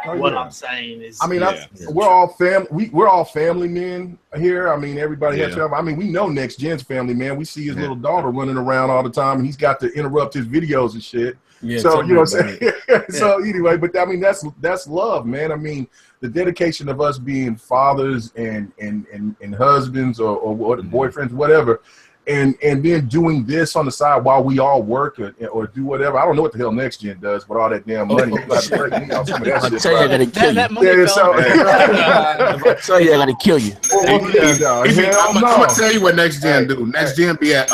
I'm saying is, I mean, we're all family. We're all family men here. I mean, everybody has family. I mean, we know Next Gen's family, man. We see his little daughter running around all the time, and he's got to interrupt his videos and shit. Yeah, so you know what I'm saying. So anyway, but I mean, that's love, man. I mean, the dedication of us being fathers and husbands or boyfriends, whatever. and then doing this on the side while we all work or do whatever. I don't know what the hell next gen does with all that damn money. You about to break me off some of that shit. I tell you, I gotta kill you. That money Yeah, fell. I tell you, I gotta kill you. I'm gonna tell you what next gen do. Next gen be at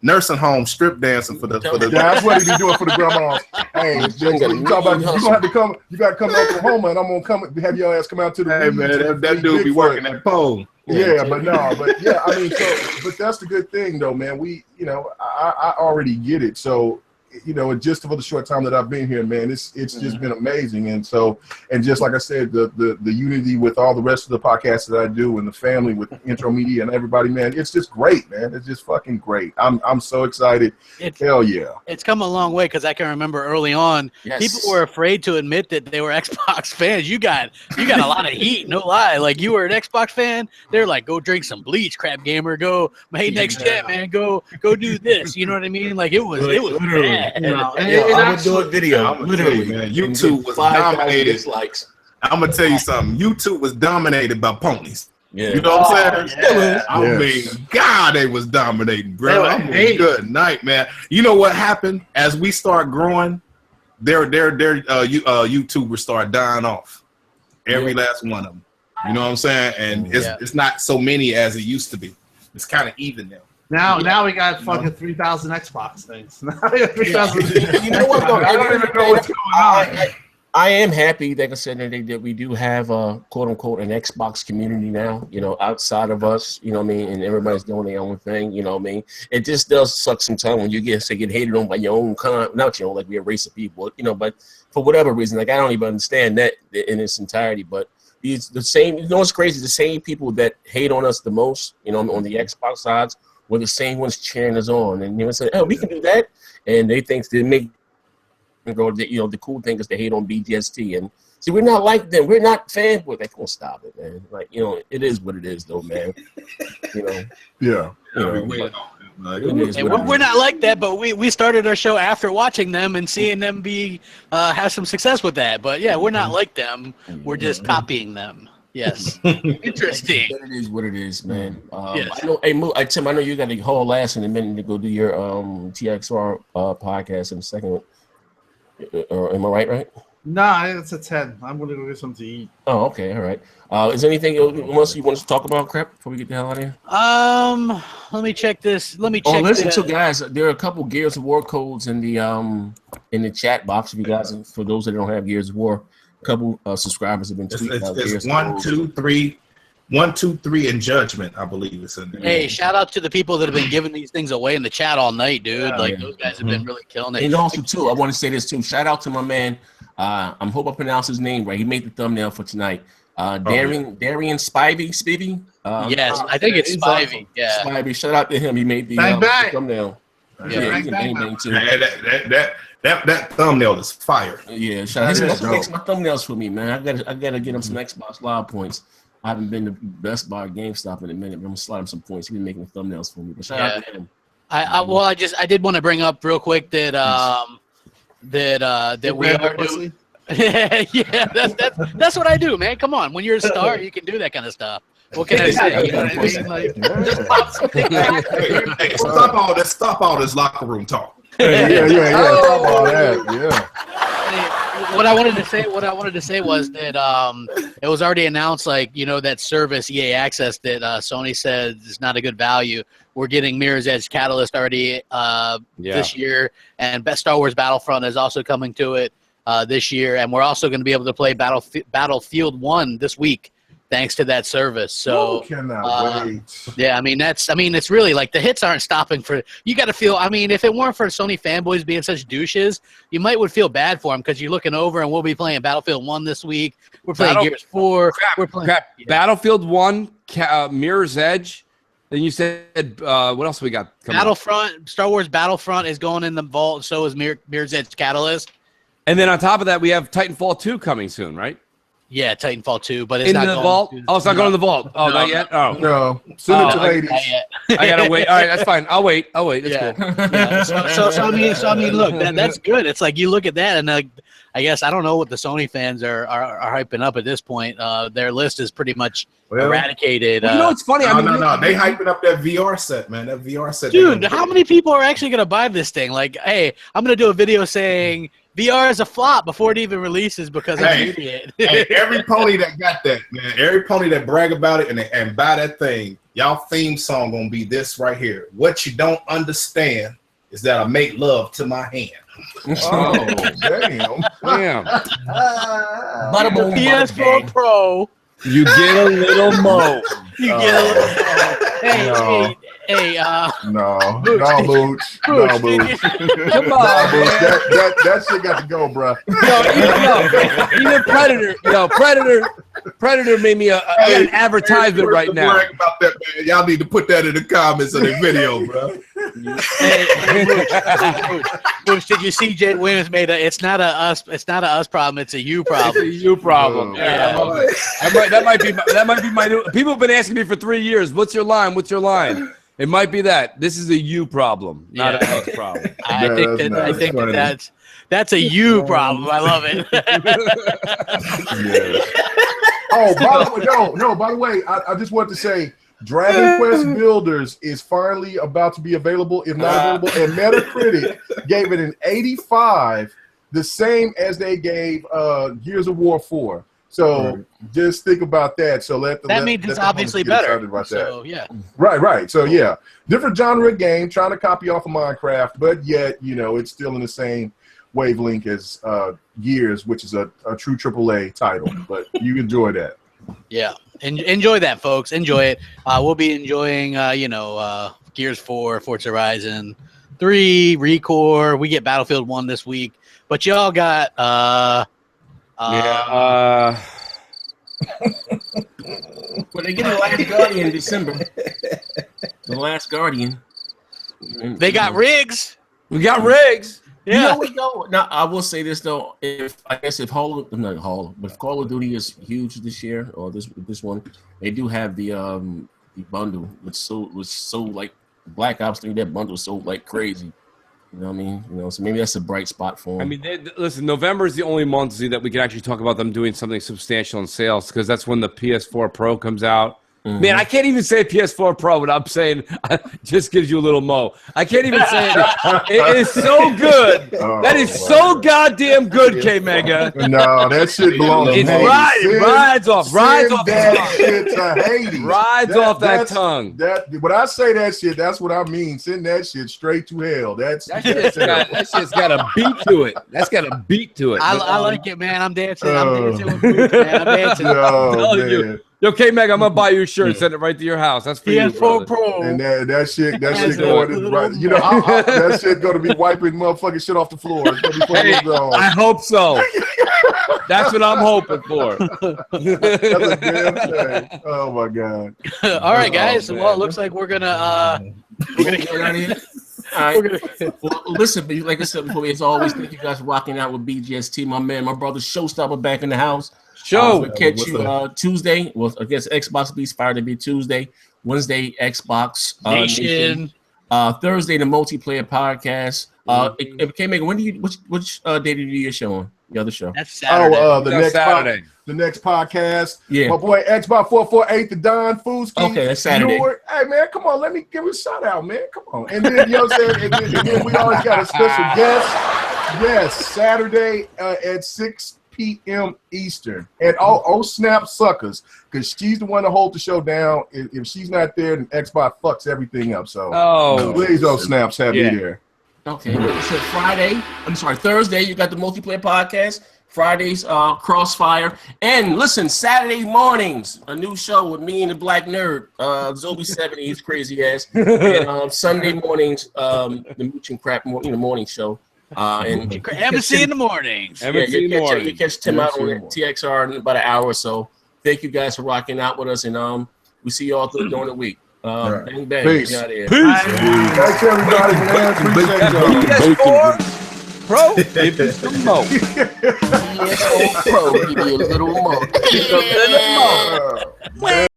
nursing home strip dancing for the. That's what he be doing for the grandmas. Hey, you talk about you gonna have to come. You got to come to Oklahoma, and I'm gonna come have your ass come out to the. Hey man, that dude be working that pole. Yeah, but yeah, I mean, but that's the good thing though, man. We, I already get it. So, just for the short time that I've been here, man, it's just been amazing. And so, and just like I said, the unity with all the rest of the podcasts that I do and the family with Intro Media and everybody, man, it's just great, man. It's just fucking great. I'm so excited. Hell yeah. It's come a long way because I can remember early on, people were afraid to admit that they were Xbox fans. You got a lot of heat, no lie. Like you were an Xbox fan, they're like, go drink some bleach, crap gamer. Go, hey, next gen, man, go do this. You know what I mean? Like it was bad. I would do a video. Literally, man. YouTube was dominated. I'm gonna tell you something. YouTube was dominated by ponies. Yeah. You know what I'm saying? Yeah. I mean, God, they was dominating, bro. Good night, man. You know what happened as we start growing? Their YouTubers start dying off. Every last one of them. You know what I'm saying? And it's not so many as it used to be. It's kind of even now. Now we got fucking 3,000 Xbox things. Now we got 3,000. You know what? Though? I don't even know what's going on. I am happy, like I said, that we do have a quote unquote an Xbox community now. Outside of us, you know what I mean, and everybody's doing their own thing. You know what I mean. It just does suck sometimes when you get hated on by your own not like we're a race of people, but for whatever reason, like I don't even understand that in its entirety. But it's the same. It's crazy. The same people that hate on us the most, on the Xbox sides, were the same ones cheering us on, and say, "Oh, we can do that," and they think they make the cool thing is they hate on Bgst, and see, we're not like them. We're not fanboys. They can't stop it, man. Like it is what it is, though, man. Yeah. We're not like that, but we started our show after watching them and seeing them have some success with that. But yeah, we're not like them. We're just copying them. Yes. Interesting. It is what it is, man. Yes. I know. Hey, Tim, I know you got to haul ass in a minute to go do your TXR podcast in a second. Am I right? No, it's a 10. I'm gonna go get something to eat. Oh, okay, all right. Is there anything else you want us to talk about, crap, before we get the hell out of here? Let me check this. Listen, so guys, there are a couple Gears of War codes in the chat box. If you guys, for those that don't have Gears of War, a couple subscribers have been tweeting out Gears. It's 1, 2, 3 in Judgment, I believe it's in there. Hey, shout out to the people that have been giving these things away in the chat all night, dude. Those guys have been really killing it. And also, too, I want to say this, too. Shout out to my man. I hope I pronounced his name right. He made the thumbnail for tonight. Darian Spivey? Yes, I think it's Spivey. Yeah. Spivey. Shout out to him. He made the thumbnail. Yeah, he's bang too. That thumbnail is fire. Yeah, shout out to him. That's what makes my thumbnails for me, man. I gotta get him some Xbox Live points. I haven't been to Best Buy or GameStop in a minute, but I'm gonna slide him some points. He's been making thumbnails for me. But shout out to him. I did want to bring up real quick that we are doing. Yeah, that's what I do, man. Come on, when you're a star, you can do that kind of stuff. What can I say? You know what I mean? Like, just pop something back. Hey, stop all this locker room talk. Yeah. Stop all that. Yeah. What I wanted to say was that it was already announced, that service EA Access that Sony said is not a good value. We're getting Mirror's Edge Catalyst already this year, and Best Star Wars Battlefront is also coming to it this year, and we're also going to be able to play Battlefield 1 this week, thanks to that service. So cannot wait. Yeah, it's really like the hits aren't stopping for. You got to feel. If it weren't for Sony fanboys being such douches, you would feel bad for them because you're looking over and we'll be playing Battlefield 1 this week. We're playing Gears 4. We're playing Battlefield 1, Mirror's Edge. Then you said what else we got? Battlefront, Star Wars Battlefront is going in the vault. So is Mirror's Edge Catalyst. And then on top of that, we have Titanfall 2 coming soon, right? Yeah, Titanfall 2, but it's In not the going vault? to- Oh, it's not going in the vault. Oh, No. not yet? Oh. No, send it to not ladies. yet. I got to wait. All right, that's fine. I'll wait. That's Yeah. cool. Yeah. So I mean, look, that's good. It's like you look at that, and I guess I don't know what the Sony fans are hyping up at this point. Their list is pretty much eradicated. Well, you know what's funny? No, I mean, no. They hyping up that VR set, man. That VR set. dude, how many people are actually gonna buy this thing? Like, hey, I'm gonna do a video saying VR is a flop before it even releases because I'm an idiot. Hey, every pony that got that, man, every pony that brag about it and buy that thing, y'all theme song gonna be this right here. What you don't understand is that I make love to my hand. Oh, damn. damn. Bada boom, bada PS4 bang. Pro. You get a little mo. You get a little. Hey, No, Booch. no, Booch. No, Booch, Booch. Come No, on, Booch. man. That shit got to go, bro. Even Predator made me an advertisement right now. Brag about that, man. Y'all need to put that in the comments of the video, bro. Booch, did you see Jay Williams made a? It's not a us problem. It's a you problem. It's a you problem. Yeah. That might be my new. People have been asking me for 3 years. What's your line? What's your line? It might be that. This is a you problem, not a us problem. I Yeah, think that's funny. that's a you problem. I love it. Yeah. Oh, by the way, no. By the way, I just want to say, Dragon Quest Builders is finally about to be available, if not available, and Metacritic gave it an 85, the same as they gave Gears of War 4. So just think about that. So That means it's obviously better. So yeah. Right. So yeah, different genre of game, trying to copy off of Minecraft, but yet it's still in the same wavelength as Gears, which is a true AAA title. But you enjoy that. Yeah, enjoy that, folks. Enjoy it. We'll be enjoying, Gears 4, Forza Horizon 3, Recore. We get Battlefield 1 this week, but y'all got Well, they get the Last Guardian in December. The Last Guardian. they got rigs. We got rigs. Yeah. You know what, though? Now, I will say this, though. If Call of Duty is huge this year, or this one, they do have the bundle, which so like Black Ops 3, that bundle sold like crazy. You know what I mean? So maybe that's a bright spot for them. I mean, listen, November is the only month that we can actually talk about them doing something substantial in sales, because that's when the PS4 Pro comes out. Mm-hmm. Man, I can't even say PS4 Pro without saying just gives you a little mo. I can't even say it. It is so good. That is so goddamn good, K Mega. No, that shit belongs to It's Hades. rides off Send that that shit to Hades. rides off that that's- tongue. When I say that shit, that's what I mean. Send that shit straight to hell. That shit's got a beat to it. That's got a beat to it. I like it, man. I'm dancing. I'm dancing with Boots, man. I'm dancing. Oh, telling you. man. Yo, K Meg, I'm gonna buy you a shirt and send it right to your house. That's for you, PS4 brother. Pro. And that shit That's going it. to, right, that shit gonna be wiping motherfucking shit off the floor. It's gonna be fucking Hey, gone. I hope so. That's what I'm hoping for. That's a damn shame. Oh my god. All right, guys. Oh, man. Well, it looks like we're gonna Get out of here. All right. Well, listen, like I said before, as always, thank you guys for rocking out with Bgst. My man, my brother Showstopper back in the house. We'll catch you Tuesday. Well, I guess Xbox Beats Fire to be Tuesday. Wednesday, Xbox Nation. Thursday, the multiplayer podcast. When do you which day do you do your show on? The other show? That's Saturday. The next podcast. Yeah. My boy Xbox 448, the Don Fooski. Okay, that's Saturday. Hey man, come on, let me give a shout out, man. Come on. And then you know what I'm saying? And then we always got a special guest. Yes, Saturday at 6 p.m. Eastern. And oh snap suckers, because she's the one to hold the show down. If she's not there, then Xbox fucks everything up. So please, snaps, have me there. Okay, so Thursday, you got the multiplayer podcast. Fridays, Crossfire. And listen, Saturday mornings, a new show with me and the Black Nerd, Zobi 70, his crazy ass. And Sunday mornings, the Mooch and Crap morning show. And MC in the mornings. You catch Tim out on TXR in about an hour or so. Thank you guys for rocking out with us, and we see y'all during the week. Bang bang. Peace. Out here. Thanks everybody, man. Appreciate y'all. PS4 Pro, give you some mo. ESO Pro, give you a little more. Uh,